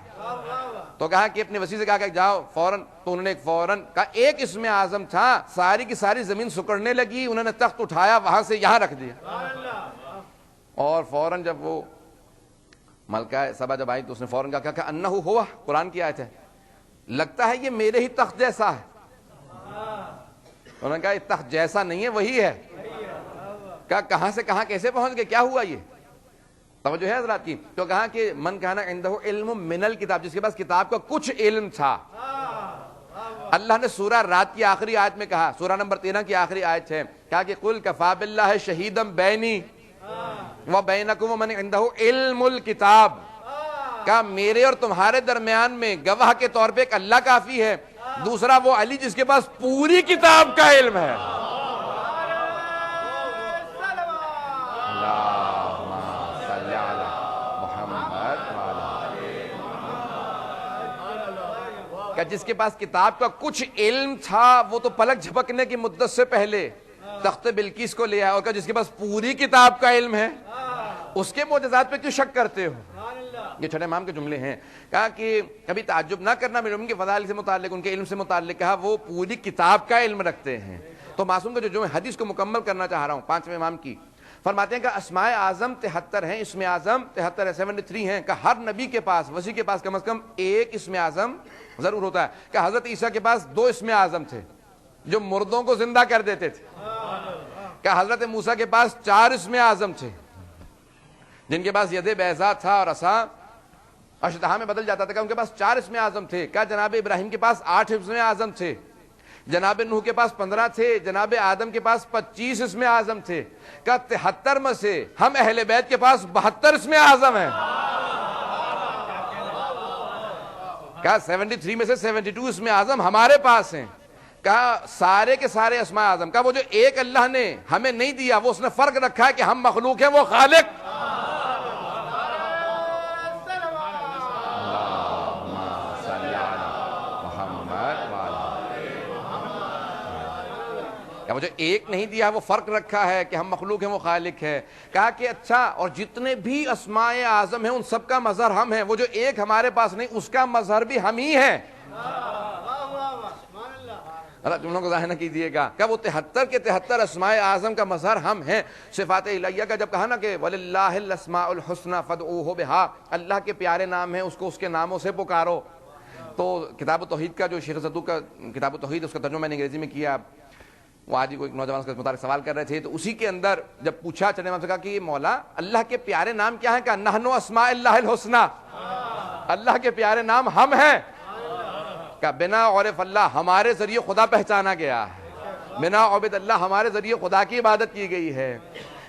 Speaker 1: تو کہا کہ اپنے وسیع سے کہا کہ جاؤ فوراً. تو انہوں نے فوراً کہا, ایک اسم اعظم تھا, ساری کی ساری زمین سکڑنے لگی, انہوں نے تخت اٹھایا وہاں سے یہاں رکھ دیا. اور فوراً جب وہ ملکہ سبا جب آئی تو اس نے فوراً کہا کہ انہ ہوا, قرآن کی آیت ہے, لگتا ہے یہ میرے ہی تخت جیسا ہے. انہوں نے کہا یہ تخت جیسا نہیں ہے, وہی ہے. کہا کہاں سے کہاں کیسے پہنچ گئے, کیا ہوا یہ؟ توجہ ہے حضرات کی. تو کہا کہ من کان عنده علم من الکتاب, جس کے پاس کتاب کا کچھ علم تھا. اللہ نے سورہ رات کی آخری آیت میں کہا, سورہ نمبر 13 کی آخری آیت ہے, کہا کہ قل کفی باللہ شہیدا بینی وبینکم ومن عنده علم الکتاب. کہا میرے اور تمہارے درمیان میں گواہ کے طور پہ ایک اللہ کافی ہے, دوسرا وہ علی جس کے پاس پوری کتاب کا علم ہے. کہ جس کے پاس کتاب کا کچھ علم تھا وہ تو پلک جھپکنے کی مدت سے پہلے تخت بلقیس کو لے آیا, اور کہ جس کے پاس پوری کتاب کا علم ہے اس کے معجزات پہ کیوں شک کرتے ہو؟ یہ چھٹے امام کے جملے ہیں. کہا کہ کبھی تعجب نہ کرنا میرے ان کے فضائل سے متعلق, ان کے علم سے متعلق, کہا وہ پوری کتاب کا علم رکھتے ہیں. تو معصوم کا جو حدیث کو مکمل کرنا چاہ رہا ہوں, پانچویں امام کی, فرماتے ہیں کہ اسماء اعظم 73 ہیں, اسم اعظم 73 ہے, 73 ہیں. کہ ہر نبی کے پاس, وسیع کے پاس کم از کم ایک اسم اعظم ضرور ہوتا ہے. کہ حضرت عیسیٰ کے پاس 2 اسم اعظم تھے جو مردوں کو زندہ کر دیتے تھے. کہ حضرت موسیٰ کے پاس 4 اسم اعظم تھے جن کے پاس ید بیضا تھا اور عصا اشتہا میں بدل جاتا تھا. کہ ان کے پاس 4 اسم اعظم تھے. کہ جناب ابراہیم کے پاس 8 اسم اعظم تھے, جناب نوح کے پاس 15 تھے, جناب آدم کے پاس 25 اسم اعظم تھے. کہ 73 میں سے ہم اہل بیت کے پاس 72 اسم اعظم ہیں. کہا 73 میں سے 72 اسم اعظم ہمارے پاس ہیں. کہا سارے کے سارے اسماء اعظم, کہا وہ جو ایک اللہ نے ہمیں نہیں دیا وہ اس نے فرق رکھا ہے کہ ہم مخلوق ہیں, وہ خالق. وہ جو ایک نہیں دیا وہ فرق رکھا ہے کہ ہم مخلوق ہیں, وہ خالق ہے. کہا کہ اچھا, اور جتنے بھی اسماء اعظم ہیں ان سب کا مظہر ہم ہیں, وہ جو ایک ہمارے پاس نہیں اس کا مظہر بھی ہم ہی ہے. اللہ جملوں کو ظاہر نہ کیجیے گا. کہ وہ 73 کے 73 اسماء اعظم کا مظہر ہم ہیں. صفات الہیہ کا جب کہا نا کہ وَلِلَّهِ الْأَسْمَاءُ الْحُسْنَى فَادْعُوهُ بِهَا, اللہ کے پیارے نام ہیں اس کو اس کے ناموں سے پکارو. تو کتاب التوحید کا جو شیخ صدوق کا کتاب التوحید اس کا ترجمہ میں نے انگریزی میں کیا. وہ آج ہی کوئی نوجوان کے متعلق سوال کر رہے تھے, تو اسی کے اندر جب پوچھا چنے امام سے کہا کہ یہ مولا اللہ کے پیارے نام کیا ہیں؟ کہ نحن اسماء اللہ الحسنى, اللہ کے پیارے نام ہم ہیں. کہ بنا عرف اللہ, ہمارے ذریعے خدا پہچانا گیا ہے, بنا عبد اللہ, ہمارے ذریعے خدا کی عبادت کی گئی ہے.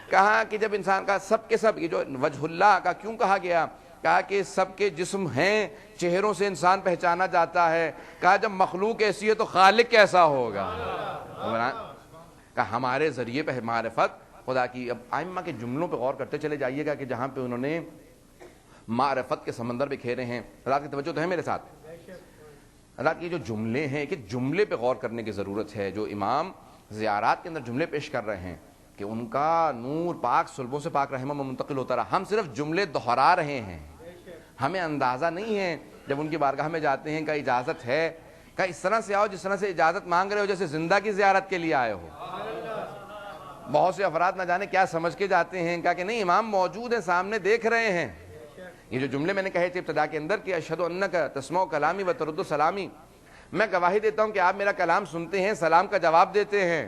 Speaker 1: کہا کہ جب انسان کا سب کے سب, یہ جو وجہ اللہ کا کیوں کہا گیا؟ کہا کہ سب کے جسم ہیں, چہروں سے انسان پہچانا جاتا ہے. کہا جب مخلوق ایسی ہے تو خالق کیسا ہوگا؟ کہ ہمارے ذریعے پہ معرفت خدا کی. اب ائمہ کے جملوں پہ غور کرتے چلے جائیے گا کہ جہاں پہ انہوں نے معرفت کے سمندر پہ کھیرے ہیں. حضرات کی توجہ تو ہے میرے ساتھ؟ حضرات یہ جو جملے ہیں کہ جملے پہ غور کرنے کی ضرورت ہے. جو امام زیارات کے اندر جملے پیش کر رہے ہیں کہ ان کا نور پاک صلبوں سے پاک رحمہ میں منتقل ہوتا رہا, ہم صرف جملے دہرا رہے ہیں. ہمیں اندازہ نہیں ہے جب ان کی بارگاہ میں جاتے ہیں کہ اجازت ہے, کہ اس طرح سے آؤ جس طرح سے اجازت مانگ رہے ہو جیسے زندہ کی زیارت کے لیے آئے ہو. بہت سے افراد نہ جانے کیا سمجھ کے جاتے ہیں. کہا کہ نہیں, امام موجود ہیں, سامنے دیکھ رہے ہیں. یہ جو جملے میں نے کہے تھے ابتدا کے اندر کہ اشہد انک تسمع کلامی و ترد سلامی, میں گواہی دیتا ہوں کہ آپ میرا کلام سنتے ہیں, سلام کا جواب دیتے ہیں.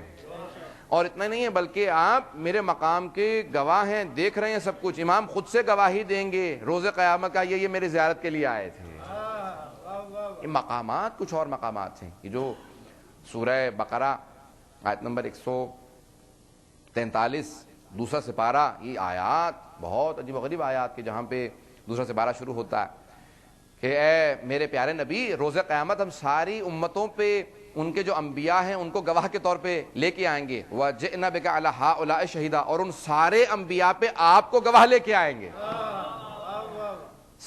Speaker 1: اور اتنا نہیں ہے بلکہ آپ میرے مقام کے گواہ ہیں, دیکھ رہے ہیں سب کچھ. امام خود سے گواہی دیں گے روز قیامت کا, یہ میرے زیارت کے لیے آئے تھے. یہ مقامات کچھ اور مقامات ہیں. یہ جو سورہ بقرہ آیت نمبر 143 دوسرا سپارہ, یہ آیات بہت عجیب و غریب آیات کے جہاں پہ دوسرا سپارہ شروع ہوتا ہے کہ اے میرے پیارے نبی روز قیامت ہم ساری امتوں پہ ان کے جو انبیاء ہیں ان کو گواہ کے طور پہ لے کے آئیں گے، وَجِئْنَا بِكَ عَلَىٰ هَٰؤُلَاءِ شَهِيدًا، اور ان سارے انبیاء پہ آپ کو گواہ لے کے آئیں گے،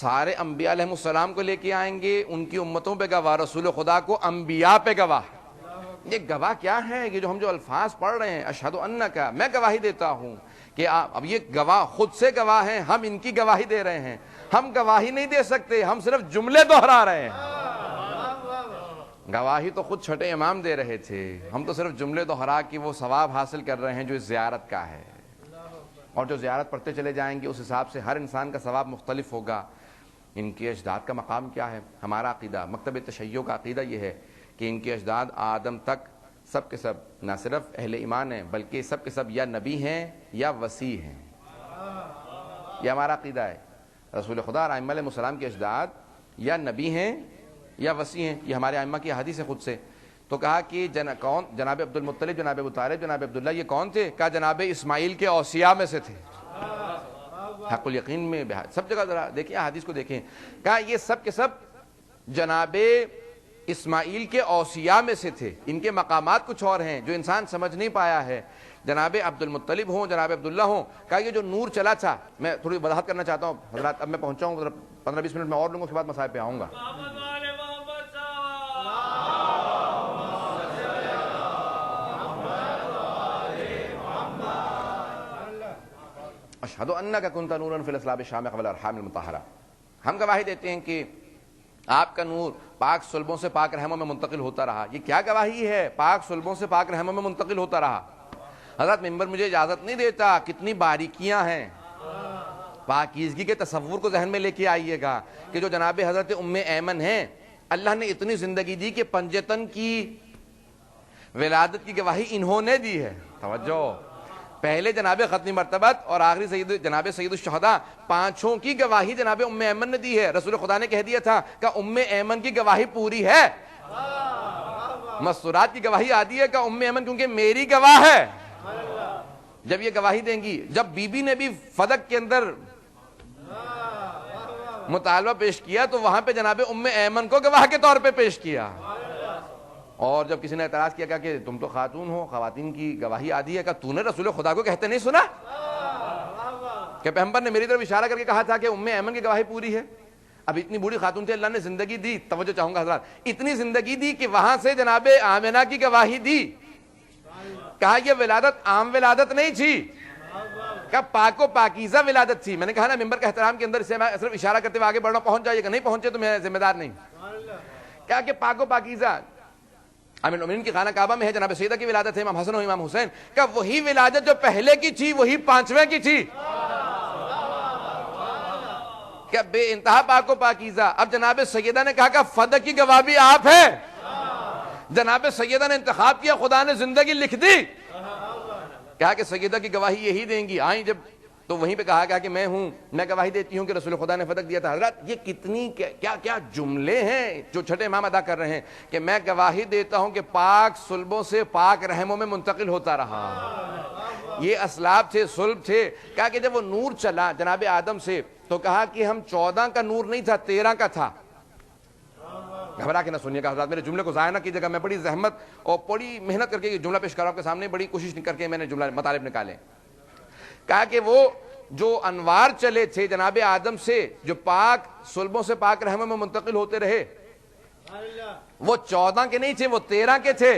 Speaker 1: سارے انبیاء علیہ السلام کو لے کے آئیں گے، ان کی امتوں پہ گواہ، رسول خدا کو انبیاء پہ گواہ۔ یہ گواہ کیا ہے؟ یہ جو ہم جو الفاظ پڑھ رہے ہیں، اشہد انک، میں گواہی دیتا ہوں کہ اب یہ گواہ خود سے گواہ ہیں، ہم ان کی گواہی دے رہے ہیں، ہم گواہی نہیں دے سکتے، ہم صرف جملے دہرا رہے ہیں۔ گواہی تو خود چھٹے امام دے رہے تھے، ہم تو صرف جملے دہرا کے وہ ثواب حاصل کر رہے ہیں جو اس زیارت کا ہے، اور جو زیارت پڑھتے چلے جائیں گے اس حساب سے ہر انسان کا ثواب مختلف ہوگا۔ ان کے اجداد کا مقام کیا ہے؟ ہمارا عقیدہ، مکتب تشیع کا عقیدہ یہ ہے کہ ان کے اجداد آدم تک سب کے سب نہ صرف اہل ایمان ہیں بلکہ سب کے سب یا نبی ہیں یا وصی ہیں، یہ ہمارا عقیدہ ہے۔ رسول خدا اور ائمہ علیہ السلام کے اجداد یا نبی ہیں یا وصی ہیں، یہ ہمارے ائمہ کی حدیث ہے خود سے۔ تو کہا کہ کون؟ جناب عبد المطلب، جناب ابو طالب، جناب عبداللہ، یہ کون تھے؟ کہا جناب اسماعیل کے اوصیاء میں سے تھے۔ حق الیقین میں سب جگہ ذرا دیکھیں حدیث کو دیکھیں، کہا یہ سب کے سب جناب اسماعیل کے اوصیاء میں سے تھے، ان کے مقامات کچھ اور ہیں جو انسان سمجھ نہیں پایا ہے۔ جناب عبد المطلب ہوں، جناب عبداللہ ہوں، کہا یہ جو نور چلا تھا، میں تھوڑی وضاحت کرنا چاہتا ہوں حضرات، اب میں پہنچا ہوں 15-20 منٹ میں اور لوں گا، اس کے بعد مسائل پہ آؤں گا۔ اشہد انک کنت نورا فی الاصلاب الشام قبل الارحام المطہرہ، ہم گواہی دیتے ہیں کہ آپ کا نور پاک صلبوں سے پاک رحموں میں منتقل ہوتا رہا۔ یہ کیا گواہی ہے؟ پاک صلبوں سے پاک رحموں میں منتقل ہوتا رہا۔ حضرت ممبر مجھے اجازت نہیں دیتا، کتنی باریکیاں ہیں، پاکیزگی کے تصور کو ذہن میں لے کے آئیے گا کہ جو جناب حضرت ام ایمن ہیں، اللہ نے اتنی زندگی دی کہ پنجتن کی ولادت کی گواہی انہوں نے دی ہے۔ توجہ، پہلے جناب ختمی مرتبت اور آخری جناب سید الشہداء، پانچوں کی گواہی جناب ام ایمن نے دی ہے۔ رسول خدا نے کہہ دیا تھا کہ ام ایمن کی گواہی پوری ہے، مستورات کی گواہی آدھی ہے کہ ام ایمن کیونکہ میری گواہ ہے۔ جب یہ گواہی دیں گی، جب بی بی نے بھی فدق کے اندر مطالبہ پیش کیا تو وہاں پہ جناب ام ایمن کو گواہ کے طور پہ پیش کیا، اور جب کسی نے اعتراض کیا کہ تم تو خاتون ہو، خواتین کی گواہی آدھی ہے، کہ تو نے رسول خدا کو کہتے نہیں سنا کہ پیغمبر نے میری طرف اشارہ کر کے کہا تھا کہ ام ایمن کی گواہی پوری ہے۔ اب اتنی بوڑھی خاتون تھی، اللہ نے زندگی دی، توجہ چاہوں گا حضرات، اتنی زندگی دی کہ وہاں سے جناب آمنہ کی گواہی دی۔ کہا یہ ولادت عام ولادت نہیں تھی، کہ پاک و پاکیزہ ولادت تھی۔ میں نے کہا نا ممبر کے احترام کے اندر اسے میں صرف اشارہ کرتے ہوئے آگے بڑھنا، پہنچ جائے گا، نہیں پہنچے تو میں ذمہ دار نہیں۔ کہا کہ پاک و پاکیزہ امیر المومنین کی خانہ کعبہ میں ہے، جناب سیدہ کی ولادت ہے، امام حسن و امام حسین، کہ وہی ولادت جو پہلے کی تھی وہی پانچویں کی تھی، کہ بے انتہا پاک و پاکیزہ۔ اب جناب سیدہ نے کہا کہ فدق کی گواہ بھی آپ ہے، جناب سیدہ نے انتخاب کیا، خدا نے زندگی لکھ دی، کہا کہ سیدہ کی گواہی یہی دیں گی۔ آئیں جب تو وہیں پہ کہا کہ میں ہوں، میں گواہی دیتی ہوں کہ رسول خدا نے فدق دیا تھا۔ حضرات یہ کتنی کیا کیا جملے ہیں جو چھٹے امام ادا کر رہے ہیں کہ میں گواہی دیتا ہوں کہ پاک صلبوں سے پاک رحموں میں منتقل ہوتا رہا۔ یہ اسلاب تھے، صلب تھے۔ کہا کہ جب وہ نور چلا جناب آدم سے تو کہا کہ ہم 14 کا نور نہیں تھا، 13 کا تھا۔ گھبرا کے نہ سنیے گا حضرات، میرے جملے کو ضائع نہ کیجیے گا، میں بڑی زحمت اور بڑی محنت کر کے یہ جملہ پیش کر رہا ہوں آپ کے سامنے، بڑی کوشش کر کے میں نے جملہ مطالب نکالے۔ کہا کہ وہ جو انوار چلے تھے جناب آدم سے، جو پاک صلبوں سے پاک رحموں میں منتقل ہوتے رہے، وہ 14 کے نہیں تھے، وہ 13 کے تھے۔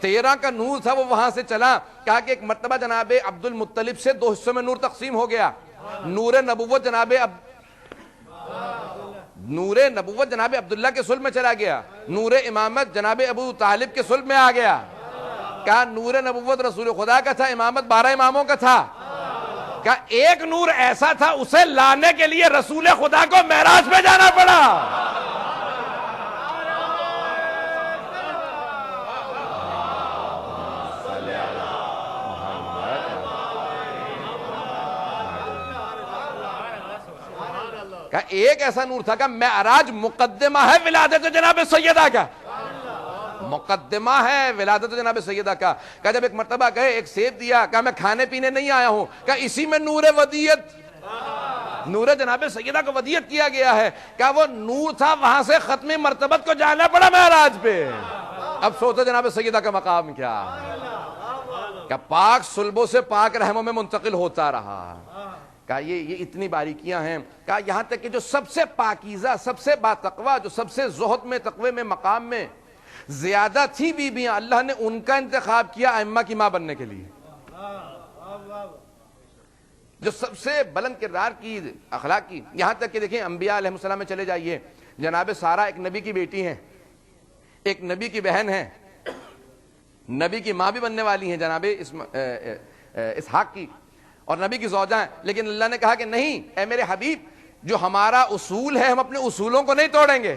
Speaker 1: 13 کا نور تھا، وہ وہاں سے چلا۔ کہا کہ ایک مرتبہ جناب عبد المطلب سے 2 حصوں میں نور تقسیم ہو گیا۔ نور نبوت جناب عبداللہ کے صلب میں چلا گیا، نور امامت جناب ابو طالب کے صلب میں آ گیا۔ کہا نور نبوت رسول خدا کا تھا، امامت 12 اماموں کا تھا۔ کہا ایک نور ایسا تھا اسے لانے کے لیے رسول خدا کو معراج پہ جانا پڑا۔ کہا ایک ایسا نور تھا کہ معراج مقدمہ ہے ولادت جناب سیدہ کا، مقدمہ ہے ولادت جناب سیدہ کا۔ کہا جب ایک مرتبہ گئے، ایک سیب دیا، کہا میں کھانے پینے نہیں آیا ہوں، کہا اسی میں نور ودیت نور جناب سیدہ کو ودیعت کیا گیا ہے کہ وہ نور تھا، وہاں سے ختم مرتبت کو جانا پڑا معراج پہ۔ اب سوچو جناب سیدہ کا مقام کیا، کہ پاک صلبوں سے پاک رحموں میں منتقل ہوتا رہا۔ کہا یہ اتنی باریکیاں ہیں، کہا یہاں تک کہ جو سب سے پاکیزہ، سب سے باتقویٰ، جو سب سے زہد میں، تقوی میں، مقام میں زیادہ تھی بیویاں، اللہ نے ان کا انتخاب کیا ائمہ کی ماں بننے کے لیے۔ جو سب سے بلند کردار کی، اخلاق کی، یہاں تک کہ دیکھیں انبیاء علیہ السلام میں چلے جائیے، جناب سارہ ایک نبی کی بیٹی ہیں، ایک نبی کی بہن ہیں، نبی کی ماں بھی بننے والی ہیں جناب اسحاق کی، اور نبی کی زوجہ ہیں، لیکن اللہ نے کہا کہ نہیں اے میرے حبیب، جو ہمارا اصول ہے ہم اپنے اصولوں کو نہیں توڑیں گے۔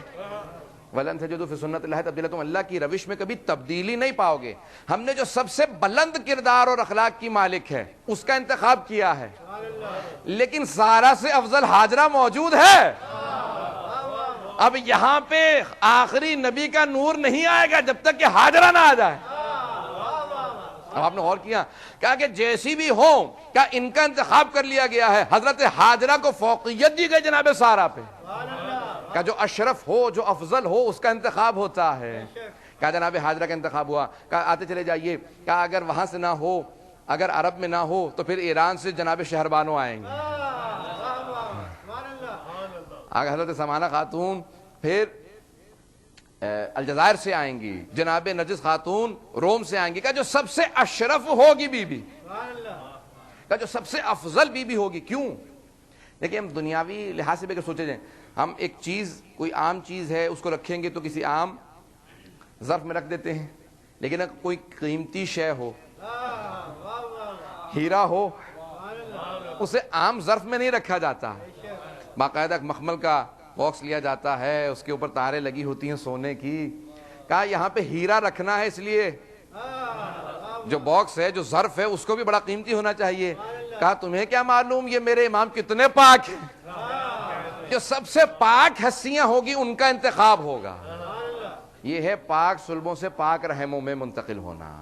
Speaker 1: وَلَن تَجِدُوا فِي سُنَّتِ اللَّهِ تَبْدِيلًا، تم اللہ کی روش میں کبھی تبدیلی نہیں پاؤ گے۔ ہم نے جو سب سے بلند کردار اور اخلاق کی مالک ہے اس کا انتخاب کیا ہے، لیکن سارہ سے افضل ہاجرہ موجود ہے۔ اب یہاں پہ آخری نبی کا نور نہیں آئے گا جب تک کہ ہاجرہ نہ آ جائے۔ اب آپ نے غور کیا، کہا کہ جیسی بھی ہو، کیا ان کا انتخاب کر لیا گیا ہے، حضرت ہاجرہ کو فوقیت دی گئی جناب سارہ پہ، کہ جو اشرف ہو، جو افضل ہو، اس کا انتخاب ہوتا ہے۔ کہا جناب ہاجرہ کا انتخاب ہوا، کہا آتے چلے جائیے، کہا اگر وہاں سے نہ ہو، اگر عرب میں نہ ہو تو پھر ایران سے جناب شہربانو آئیں گے، آگے حضرت سمانہ خاتون پھر الجزائر سے آئیں گی، جناب نرجس خاتون روم سے آئیں گی، کہا جو سب سے اشرف ہوگی بی بی، کہا جو سب سے افضل بی بی ہوگی۔ کیوں؟ دیکھیں ہم دنیاوی لحاظ سے بھی اگر سوچے جائیں، ہم ایک چیز، کوئی عام چیز ہے، اس کو رکھیں گے تو کسی عام ظرف میں رکھ دیتے ہیں، لیکن اگر کوئی قیمتی شے ہو، ہیرا ہو، اسے عام ظرف میں نہیں رکھا جاتا، باقاعدہ مخمل کا باکس لیا جاتا ہے، اس کے اوپر تاریں لگی ہوتی ہیں سونے کی۔ کہا یہاں پہ ہیرا رکھنا ہے، اس لیے جو باکس ہے، جو ظرف ہے، اس کو بھی بڑا قیمتی ہونا چاہیے۔ کہا تمہیں کیا معلوم یہ میرے امام کتنے پاک ہیں، جو سب سے پاک ہستیاں ہوگی ان کا انتخاب ہوگا۔ یہ ہے پاک صلبوں سے پاک رحموں میں منتقل ہونا۔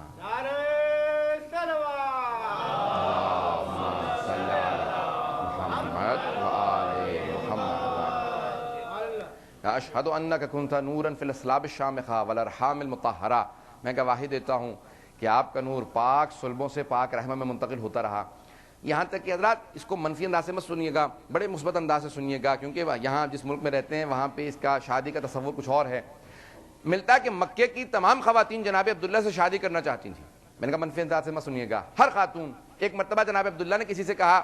Speaker 1: اشہد انک کنت نورا فی الاسلاب الشامخہ والارحام المطہرہ، میں گواہی دیتا ہوں کہ آپ کا نور پاک صلبوں سے پاک رحموں میں منتقل ہوتا رہا۔ یہاں تک کہ حضرات اس کو منفی انداز سے مت سنیے گا، بڑے مثبت انداز سے سنیے گا، کیونکہ یہاں جس ملک میں رہتے ہیں وہاں پہ اس کا شادی کا تصور کچھ اور ہے۔ ملتا ہے کہ مکے کی تمام خواتین جناب عبداللہ سے شادی کرنا چاہتی تھیں۔ میں نے کہا منفی انداز سے مت سنیے گا، ہر خاتون۔ ایک مرتبہ جناب عبداللہ نے کسی سے کہا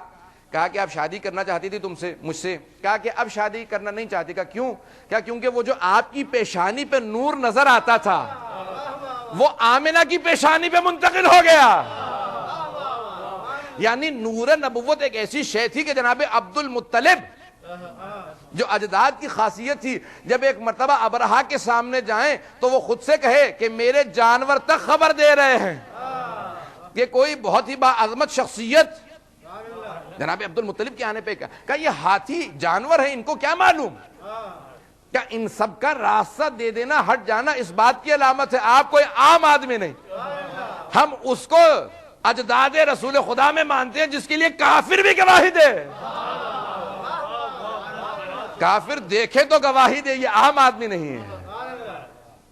Speaker 1: کہ آپ شادی کرنا چاہتی تھی تم سے، مجھ سے، کہا کہ اب شادی کرنا نہیں چاہتی۔ کہا کیوں؟ کیا کیونکہ وہ جو آپ کی پیشانی پہ نور نظر آتا تھا وہ آمنہ کی پیشانی پہ منتقل ہو گیا۔ یعنی نور نبوت ایک ایسی شے تھی کہ جناب عبد المطلب جو اجداد کی خاصیت تھی، جب ایک مرتبہ ابرہہ کے سامنے جائیں تو وہ خود سے کہے کہ میرے جانور تک خبر دے رہے ہیں کہ کوئی بہت ہی باعظمت شخصیت جناب عبد المطلب کے آنے پہ کہا یہ ہاتھی جانور ہیں، ان کو کیا معلوم؟ کیا ان سب کا راستہ دے دینا، ہٹ جانا اس بات کی علامت ہے آپ کوئی عام آدمی نہیں، ہم اس کو اجداد رسول خدا میں مانتے ہیں جس کے لیے کافر بھی گواہی دے، کافر دیکھے تو گواہی دے، یہ عام آدمی نہیں ہے۔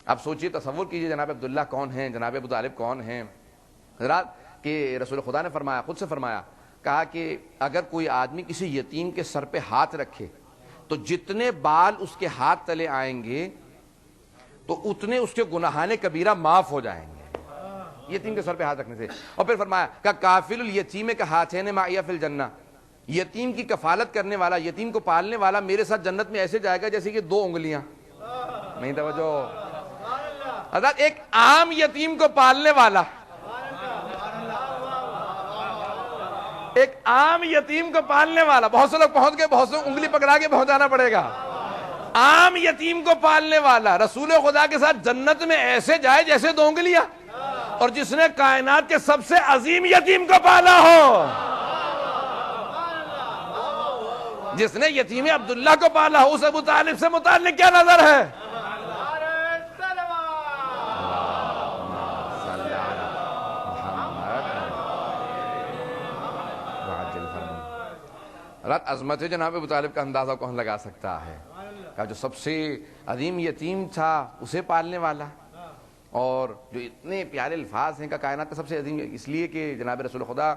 Speaker 1: اب سوچئے، تصور کیجئے جناب عبداللہ کون ہیں، جناب ابو طالب کون ہیں حضرات، کہ رسول خدا نے فرمایا، خود سے فرمایا، کہا کہ اگر کوئی آدمی کسی یتیم کے سر پہ ہاتھ رکھے تو جتنے بال اس کے ہاتھ تلے آئیں گے تو اتنے اس کے گناہان کبیرہ معاف ہو جائیں گے یتیم کے سر پہ ہاتھ رکھنے سے۔ اور پھر فرمایا کہ کافل الیتیم کا ہاتھین معی فی الجنہ، یتیم کی کفالت کرنے والا، یتیم کو پالنے والا میرے ساتھ جنت میں ایسے جائے گا جیسے کہ 2 انگلیاں۔ نہیں توجہ حضرات، ایک عام یتیم کو پالنے والا، ایک عام یتیم کو پالنے والا، بہت سے لوگ پہنچ گئے، بہت سے انگلی پکڑا کے پہنچانا پڑے گا، عام یتیم کو پالنے والا رسول خدا کے ساتھ جنت میں ایسے جائے جیسے 2 انگلیاں، اور جس نے کائنات کے سب سے عظیم یتیم کو پالا ہو، جس نے یتیم عبداللہ کو پالا ہو، اس ابو طالب سے متعلق کیا نظر ہے؟ رات عظمت جناب ابو طالب کا اندازہ کون لگا سکتا ہے، کہ جو سب سے عظیم یتیم تھا اسے پالنے والا، اور جو اتنے پیارے الفاظ ہیں کہ کائنات کا سب سے عظیم، اس لیے کہ جناب رسول خدا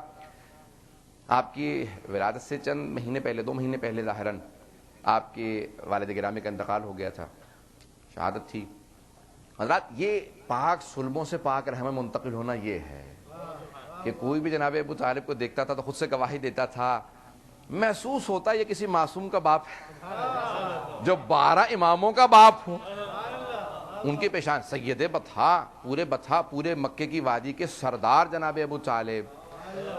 Speaker 1: آپ کی ولادت سے چند مہینے پہلے، 2 مہینے پہلے ظاہراً آپ کے والد گرامی کا انتقال ہو گیا تھا، شہادت تھی۔ حضرات یہ پاک سلبوں سے پاک رحم منتقل ہونا یہ ہے کہ کوئی بھی جناب ابو طالب کو دیکھتا تھا تو خود سے گواہی دیتا تھا، محسوس ہوتا یہ کسی معصوم کا باپ ہے جو 12 اماموں کا باپ ہو۔ ان کی پیشان سید بطحا، پورے مکے کی وادی کے سردار جناب ابو طالب۔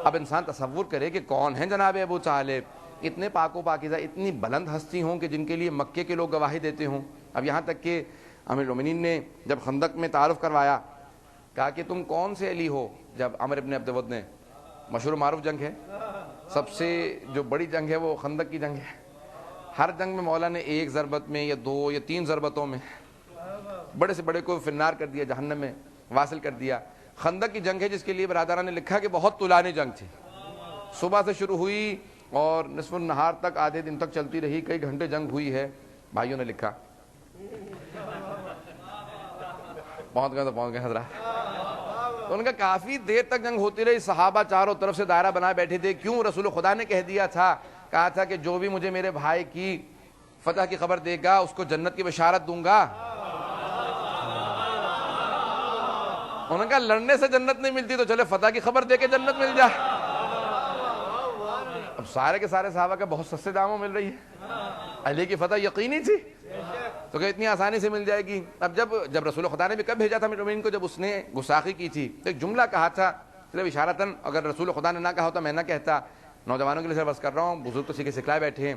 Speaker 1: اب انسان تصور کرے کہ کون ہیں جناب ابو طالب، اتنے پاک و پاکیزہ، اتنی بلند ہستی ہوں کہ جن کے لیے مکے کے لوگ گواہی دیتے ہوں۔ اب یہاں تک کہ امیر المومنین نے جب خندق میں تعارف کروایا، کہا کہ تم کون سے علی ہو، جب عمر ابن عبد ود نے، مشہور معروف جنگ ہے، سب سے جو بڑی جنگ ہے وہ خندق کی جنگ ہے۔ ہر جنگ میں مولا نے 1 ضربت میں یا 2 یا 3 ضربتوں میں بڑے سے بڑے کو فنار کر دیا، جہنم میں واصل کر دیا۔ خندق کی جنگ ہے جس کے لیے برادران نے لکھا کہ بہت طولانی جنگ تھی، صبح سے شروع ہوئی اور نصف النہار تک، آدھے دن تک چلتی رہی، کئی گھنٹے جنگ ہوئی ہے۔ بھائیوں نے لکھا، پہنچ گئے حضرات، تو ان کا کافی دیر تک جنگ ہوتی رہی، صحابہ چاروں طرف سے دائرہ بنا بیٹھے تھے۔ کیوں؟ رسول خدا نے کہہ دیا تھا، کہا تھا کہ جو بھی مجھے میرے بھائی کی فتح کی خبر دے گا اس کو جنت کی بشارت دوں گا۔ انہوں نے کہا لڑنے سے جنت نہیں ملتی تو چلے فتح کی خبر دے کے جنت مل جائے۔ اب سارے کے سارے صحابہ کا بہت سستے داموں مل رہی ہے، علی کی فتح یقینی تھی تو کہ اتنی آسانی سے مل جائے گی۔ اب جب رسول خدا نے بھی کب بھیجا تھا امیر المومنین کو، جب اس نے گستاخی کی تھی، ایک جملہ کہا تھا صرف اشارتاً، اگر رسول خدا نے نہ کہا ہوتا میں نہ کہتا، نوجوانوں کے لیے صرف بس کر رہا ہوں، بزرگ تو سیکھے سکھلائے بیٹھے ہیں۔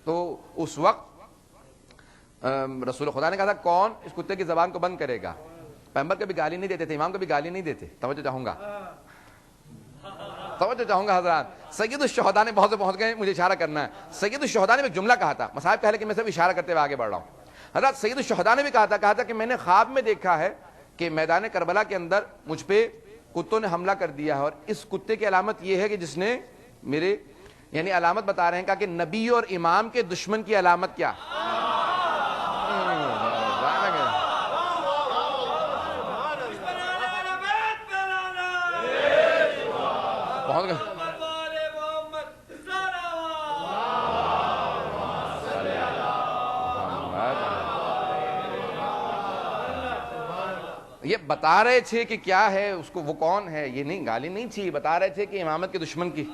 Speaker 1: تو اس وقت رسول خدا نے کہا تھا کون اس کتے کی زبان کو بند کرے گا؟ پیغمبر کبھی گالی نہیں دیتے تھے، امام کبھی گالی نہیں دیتے۔ توجہ چاہوں گا حضرات، سید الشہداء نے بہت سے پہنچ گئے، مجھے اشارہ کرنا ہے۔ سید الشہداء نے ایک جملہ کہا تھا، مصاحب کہہ لے کہ میں صرف اشارہ کرتے ہوئے آگے بڑھ رہا ہوں۔ حضرات سید الشہداء نے بھی کہا تھا کہ میں نے خواب میں دیکھا ہے کہ میدان کربلا کے اندر مجھ پہ کتوں نے حملہ کر دیا ہے، اور اس کتے کی علامت یہ ہے کہ جس نے میرے، یعنی علامت بتا رہے ہیں، کہا کہ نبی اور امام کے دشمن کی علامت کیا؟ پہنچ گئے۔ یہ بتا رہے تھے کہ کیا ہے اس کو، وہ کون ہے، یہ نہیں، گالی نہیں تھی، بتا رہے تھے کہ امامت کے دشمن کی،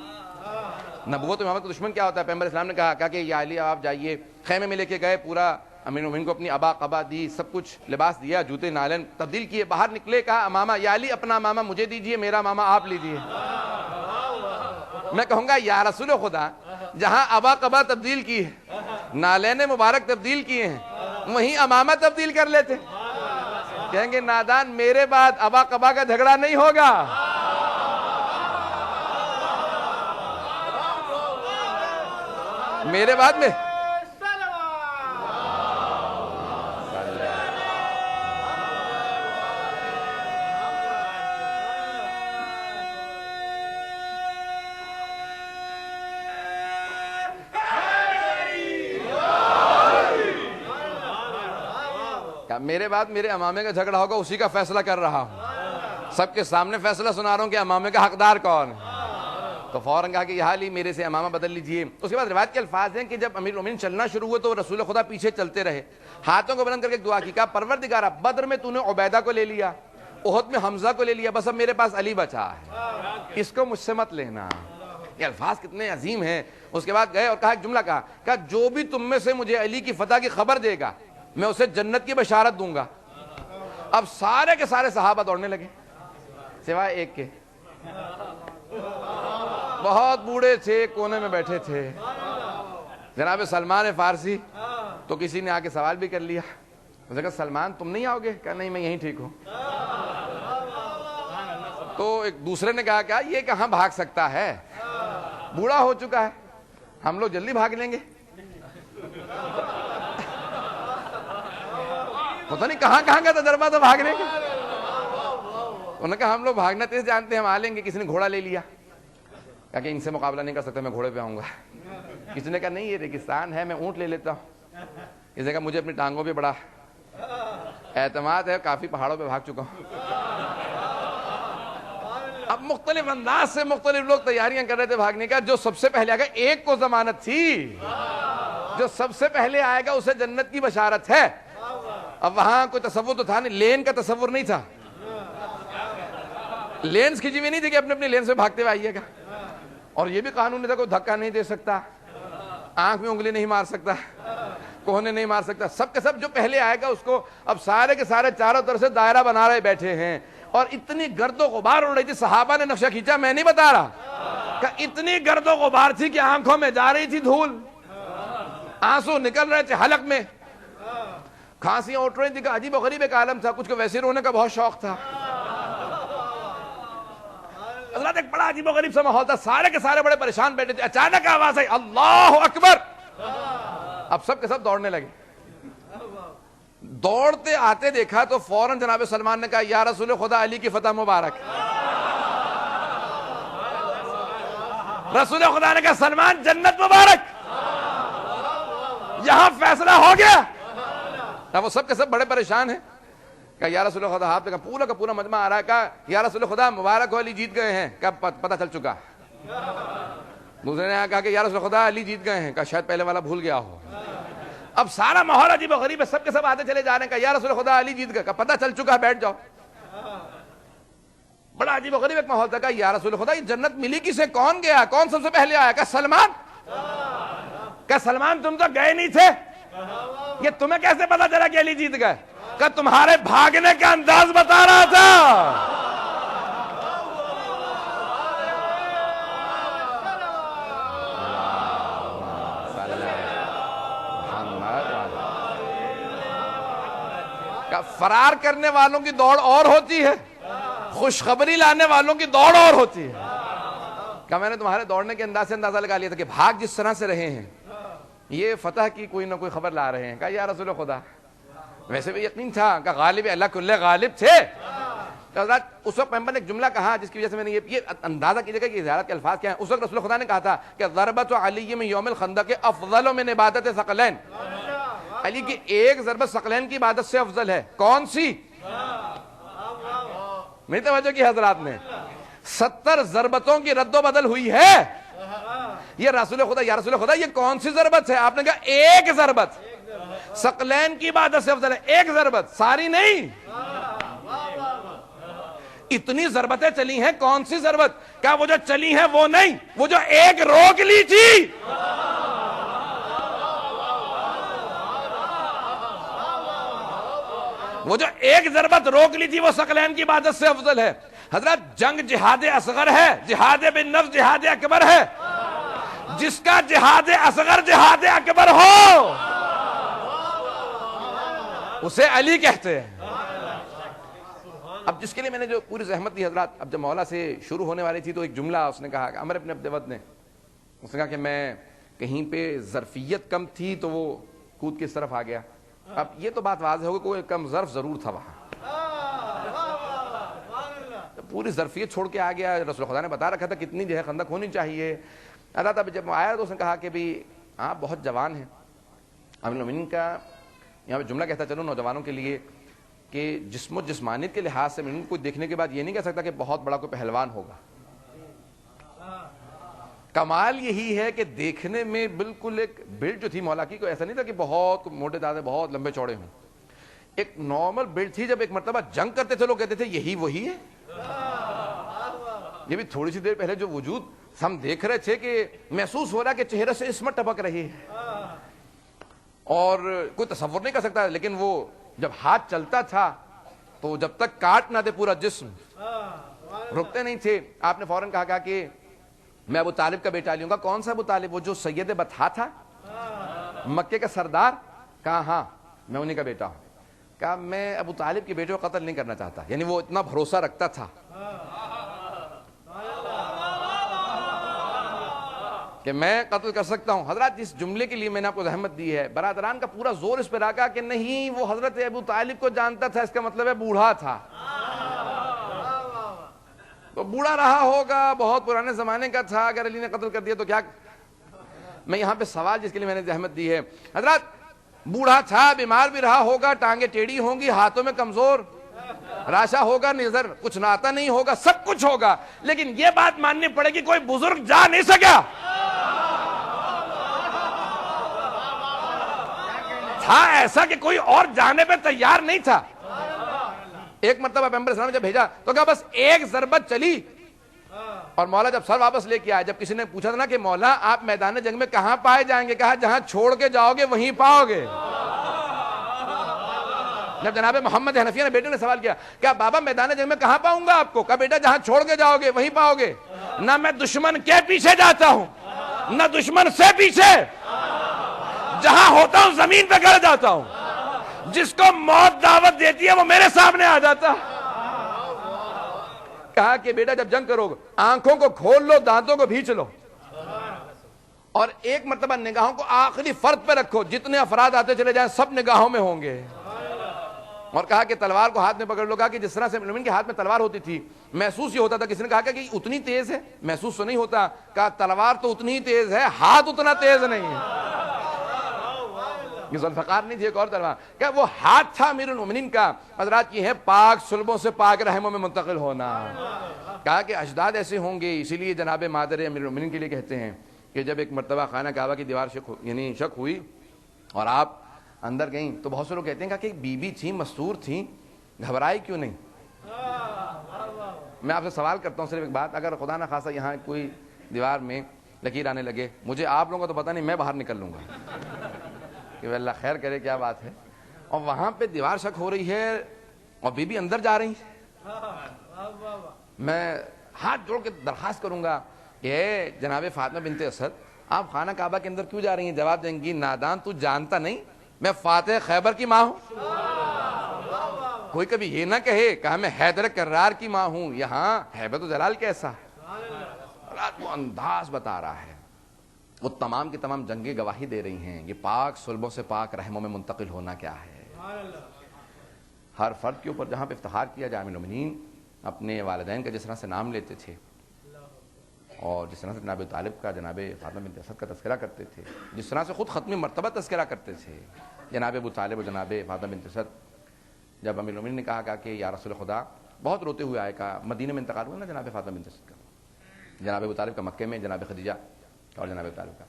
Speaker 1: نبوت امامت کا دشمن کیا ہوتا ہے۔ پیغمبر اسلام نے کہا کہ یا علی آپ جائیے، خیمے میں لے کے گئے، پورا امیر المومنین کو اپنی ابا قبا دی، سب کچھ لباس دیا، جوتے نالن تبدیل کیے، باہر نکلے، کہا امامہ یا علی اپنا امامہ مجھے دیجئے، میرا امامہ آپ لیجئے۔ میں کہوں گا یا رسول خدا، جہاں ابا قبا تبدیل کی ہے، نالین مبارک تبدیل کیے ہیں، وہیں امامہ تبدیل کر لیتے۔ کہیں گے نادان، میرے بعد ابا قبا کا جھگڑا نہیں ہوگا۔ میرے بعد میں میرے بعد میرے امامے کا جھگڑا ہوگا، اسی کا فیصلہ کر رہا ہوں، سب کے سامنے فیصلہ سنا رہا ہوں کہ امامے کا حقدار کون ہے۔ تو فوراً کہا کہ یہ علی میرے سے امامہ بدل لیجئے۔ اس کے بعد روایت کے الفاظ ہیں کہ جب امیر المومنین چلنا شروع ہوئے تو رسول خدا پیچھے چلتے رہے، ہاتھوں کو بلند کر کے دعا کی، کہا پروردگارا بدر میں تو نے عبیدہ کو لے لیا، احد میں حمزہ کو لے لیا، بس اب میرے پاس علی بچا ہے، اس کو مجھ سے مت لینا۔ یہ الفاظ کتنے عظیم ہیں۔ اس کے بعد گئے اور کہا ایک جملہ کہا جو بھی تم میں سے مجھے علی کی فتح کی خبر دے گا میں اسے جنت کی بشارت دوں گا۔ اب سارے کے سارے صحابہ دوڑنے لگے سوائے ایک کے، بہت بوڑھے تھے، کونے میں بیٹھے تھے، جناب سلمان فارسی۔ تو کسی نے آ کے سوال بھی کر لیا، اس نے کہا سلمان تم نہیں آؤ گے؟ کہا نہیں میں یہیں ٹھیک ہوں۔ تو ایک دوسرے نے کہا کہ یہ کہاں بھاگ سکتا ہے، بوڑھا ہو چکا ہے، ہم لوگ جلدی بھاگ لیں گے، پتہ نہیں کہاں کہاں کا تجربہ تھا بھاگنے کا۔ انہوں نے کہا ہم لوگ بھاگنا تیز جانتے ہیں، ہم آ لیں گے۔ کسی نے گھوڑا لے لیا، کہا کہ ان سے مقابلہ نہیں کر سکتا، میں گھوڑے پہ آؤں گا۔ کسی نے کہا نہیں یہ ریگستان ہے، میں اونٹ لے لیتا ہوں. کسی نے کہا مجھے اپنی ٹانگوں پہ بڑا اعتماد ہے، کافی پہاڑوں پہ بھاگ چکا ہوں. اب مختلف انداز سے مختلف لوگ تیاریاں کر رہے تھے بھاگنے کا. جو سب سے پہلے آئے گا ایک کو ضمانت تھی، جو سب سے پہلے آئے گا اسے جنت کی بشارت ہے. اب وہاں کوئی تصور تو تھا نہیں، لین کا تصور نہیں تھا، لینز کھینچی ہوئی نہیں تھی کہ اپنے اپنے لین سے بھاگتے ہوئے آئیے گا. اور یہ بھی قانون نہیں تھا، کوئی دھکا نہیں دے سکتا، آنکھ میں انگلی نہیں مار سکتا، کوہنے نہیں مار سکتا. سب کے سب جو پہلے آئے گا اس کو اب سارے کے سارے چاروں طرف سے دائرہ بنا رہے بیٹھے ہیں. اور اتنی گرد و غبار اڑ رہی تھی، صحابہ نے نقشہ کھینچا، میں نہیں بتا رہا، کہ اتنی گرد و غبار تھی کہ آنکھوں میں جا رہی تھی دھول، آنسو نکل رہے تھے حلق میں، کھانسیاں اٹھ رہی تھی. کہ عجیب و غریب ایک عالم تھا. کچھ کو ویسے رونے کا بہت شوق تھا. حضرات ایک بڑا عجیب و غریب سا ماحول تھا، سارے کے سارے بڑے پریشان بیٹھے تھے. اچانک آواز آئی اللہ اکبر. اب سب کے سب دوڑنے لگے. دوڑتے آتے دیکھا تو فوراً جناب سلمان نے کہا یا رسول خدا علی کی فتح مبارک. رسول خدا نے کہا سلمان جنت مبارک، یہاں فیصلہ ہو گیا. اب وہ سب کے سب بڑے پریشان ہیں. کہا یا رسول خدا، آپ نے کہا پورا کا پورا مجمع آ رہا ہے. کہا یا رسول خدا مبارک ہو، علی جیت گئے ہیں. کہا پتہ چل چکا. دوسرے نے کہا کہ یا رسول خدا علی جیت گئے ہیں. کہا شاید پہلے والا بھول گیا ہو. اب سارا ماحول عجیب و غریب ہے، سب کے سب آتے چلے جا رہے ہیں. کہا یا رسول خدا علی جیت گئے. کہا پتہ چل چکا ہے، بیٹھ جاؤ. بڑا عجیب و غریب ایک ماحول تھا. کہا یا رسول خدا یہ جنت ملی کسے، کون گیا، کون سب سے پہلے آیا. کہا سلمان. کہا سلمان تم تو گئے نہیں تھے، یہ تمہیں کیسے پتا چلا کہ علی جیت گئے. کہ تمہارے بھاگنے کا انداز بتا رہا تھا. کہ فرار کرنے والوں کی دوڑ اور ہوتی ہے، خوشخبری لانے والوں کی دوڑ اور ہوتی ہے. کہ میں نے تمہارے دوڑنے کے انداز سے اندازہ لگا لیا تھا کہ بھاگ جس طرح سے رہے ہیں یہ فتح کی کوئی نہ کوئی خبر لا رہے ہیں. کہا یا رسول خدا، ویسے بھی یقین تھا کہ غالب اللہ کل غالب تھے. حضرات اس وقت پیغمبر نے ایک جملہ کہا جس کی وجہ سے میں نے یہ اندازہ کیجیے گا کہ زیارت کے الفاظ کیا ہیں. اس وقت رسول خدا نے کہا تھا کہ ضربت علی من یوم الخندق افضل من عبادت ثقلین. علی کی ایک ضربت ثقلین کی عبادت سے افضل ہے. کون سی؟ میری توجہ کی حضرات نے 70 ضربتوں کی رد و بدل ہوئی ہے. یہ رسول خدا، یا رسول خدا یہ کون سی ضربت ہے؟ آپ نے کہا ایک ضربت ثقلین کی عبادت سے افضل ہے. ایک ضربت، ساری نہیں. اتنی ضربتیں چلی ہیں، کون سی ضربت؟ کہا وہ جو چلی ہیں وہ نہیں، وہ جو ایک روک لی تھی. وہ جو ایک ضربت روک لی تھی وہ ثقلین کی عبادت سے افضل ہے. حضرت جنگ جہاد اصغر ہے، جہاد بن نفس جہاد اکبر ہے. جس کا جہاد اصغر جہاد اکبر ہو اسے علی کہتے ہیں. اب جس کے لیے میں نے جو پوری زحمت دی حضرات، اب جب مولا سے شروع ہونے والی تھی تو ایک جملہ اس نے کہا، عمر ابن عبد ود نے، اس نے کہا کہ میں کہیں پہ ظرفیت کم تھی تو وہ کود کے اس طرف آ گیا. اب یہ تو بات واضح ہوگی کوئی کم ظرف ضرور تھا وہاں، پوری ظرفیت چھوڑ کے آ گیا. رسول خدا نے بتا رکھا تھا کتنی جو ہے خندق ہونی چاہیے. اللہ اب جب آیا تو اس نے کہا کہ بھی آپ بہت جوان ہیں. امیر المومنین کا یہاں پہ جملہ کہتا چلو نوجوانوں کے لیے کہ جسم و جسمانیت کے لحاظ سے کو دیکھنے کے بعد یہ نہیں کہہ سکتا کہ بہت بڑا کوئی پہلوان ہوگا. کمال یہی ہے کہ دیکھنے میں بالکل ایک بلڈ جو تھی مولا کی، کوئی ایسا نہیں تھا کہ بہت موٹے دادے بہت لمبے چوڑے ہوں. ایک نارمل بلڈ تھی. جب ایک مرتبہ جنگ کرتے تھے لوگ کہتے تھے یہی وہی ہے. یہ بھی تھوڑی سی دیر پہلے جو وجود ہم دیکھ رہے تھے کہ محسوس ہو رہا کہ چہرے سے عصمت ٹپک رہی ہے اور کوئی تصور نہیں کر سکتا. لیکن وہ جب ہاتھ چلتا تھا تو جب تک کاٹ نہ دے پورا جسم رکتے نہیں تھے. آپ نے فوراً کہا کہ میں ابو طالب کا بیٹا لوں گا. کون سا ابو طالب؟ وہ جو سید بطحا تھا، مکے کا سردار. کہا ہاں میں انہی کا بیٹا ہوں. کہا میں ابو طالب کے بیٹے کو قتل نہیں کرنا چاہتا. یعنی وہ اتنا بھروسہ رکھتا تھا کہ میں قتل کر سکتا ہوں. حضرات اس جملے کے لیے میں نے آپ کو زحمت دی ہے. برادران کا پورا زور اس پہ رکھا کہ نہیں وہ حضرت ابو طالب کو جانتا تھا، اس کا مطلب ہے بوڑھا تھا. تو بوڑھا رہا ہوگا، بہت پرانے زمانے کا تھا. اگر علی نے قتل کر دیا تو کیا میں یہاں پہ سوال جس کے لیے میں نے زحمت دی ہے، حضرات بوڑھا تھا، بیمار بھی رہا ہوگا، ٹانگیں ٹیڑھی ہوں گی، ہاتھوں میں کمزور، راشا ہوگا، نظر کچھ ناتا نہیں ہوگا، سب کچھ ہوگا، لیکن یہ بات ماننی پڑے گی کوئی بزرگ جا نہیں سکا. تھا ایسا کہ کوئی اور جانے پہ تیار نہیں تھا. ایک مرتبہ پیغمبر اسلام نے جب بھیجا تو کہا بس ایک ضربت چلی اور مولا جب سر واپس لے کے آئے. جب کسی نے پوچھا تھا نا کہ مولا آپ میدان جنگ میں کہاں پائے جائیں گے، کہا جہاں چھوڑ کے جاؤ گے وہیں پاؤ گے. جب جناب محمد حنفیہ نے بیٹے نے سوال کیا کہ بابا میدان جنگ میں کہاں پاؤں گا آپ کو، کہا بیٹا جہاں چھوڑ کے جاؤ گے وہیں پاؤ گے. نہ میں دشمن کے پیچھے جاتا ہوں نہ دشمن سے پیچھے، جہاں ہوتا ہوں زمین پہ گڑ جاتا ہوں. جس کو موت دعوت دیتی ہے وہ میرے سامنے آ جاتا. کہا کہ بیٹا جب جنگ کرو آنکھوں کو کھول لو، دانتوں کو بھینچ لو، اور ایک مرتبہ نگاہوں کو آخری فرد پہ رکھو، جتنے افراد آتے چلے جائیں سب نگاہوں میں ہوں گے. اور کہا کہ تلوار کو ہاتھ میں پکڑ لو. کہا کہ جس طرح سے مومن کے ہاتھ میں تلوار ہوتی تھی محسوس یہ ہوتا تھا. کسی نے کہا کہ اتنی تیز ہے، محسوس تو نہیں ہوتا. کہا تلوار تو اتنی ہی تیز ہے، ہاتھ اتنا تیز نہیں ہے. یہ ذوالفقار نہیں تھی، ایک اور تلوار، کہ وہ ہاتھ تھا امیر المومنین کا. حضرات یہ ہے پاک صلبوں سے پاک رحموں میں منتقل ہونا. کہا کہ اجداد ایسے ہوں گے، اسی لیے جناب مادر امیر المومنین کے لیے کہتے ہیں کہ جب ایک مرتبہ خانہ کعبہ کی دیوار شک ہوئی اور آپ اندر گئیں تو بہت سے لوگ کہتے ہیں کہ ایک بی بی تھی، مستور تھی، گھبرائی کیوں نہیں؟ میں آپ سے سوال کرتا ہوں صرف ایک بات، اگر خدا نہ خاصہ یہاں کوئی دیوار میں لکیر آنے لگے، مجھے آپ لوگوں کا تو پتہ نہیں، میں باہر نکل لوں گا کہ اللہ خیر کرے کیا بات ہے. اور وہاں پہ دیوار شک ہو رہی ہے اور بی بی اندر جا رہی ہے. میں ہاتھ جوڑ کے درخواست کروں گا کہ جناب فاطمہ بنت اسد آپ خانہ کعبہ کے اندر کیوں جا رہی ہیں؟ جواب دیں گی نادان تو جانتا نہیں میں فاتح خیبر کی ماں ہوں. کوئی کبھی یہ نہ کہے کہ میں حیدر کرار کی ماں ہوں. یہاں ہیبت و جلال کیسا، وہ انداز بتا رہا ہے. وہ تمام کی تمام جنگیں گواہی دے رہی ہیں یہ پاک صلبوں سے پاک رحموں میں منتقل ہونا کیا ہے. ہر فرد کے اوپر جہاں پہ افتخار کیا جامع المومنین اپنے والدین کا جس طرح سے نام لیتے تھے اور جس طرح سے جناب طالب کا، جناب فاطمہ بنت اسد کا تذکرہ کرتے تھے، جس طرح سے خود ختمی مرتبہ تذکرہ کرتے تھے جناب ابو طالب و جناب فاطمہ بنت اسد. جب امیر المومنین نے کہا کہ یا رسول خدا، بہت روتے ہوئے آئے، کہا مدینہ میں انتقال ہوا نا جناب فاطمہ بنت اسد کا، جناب ابو طالب کا مکے میں، جناب خدیجہ اور جناب طالب کا.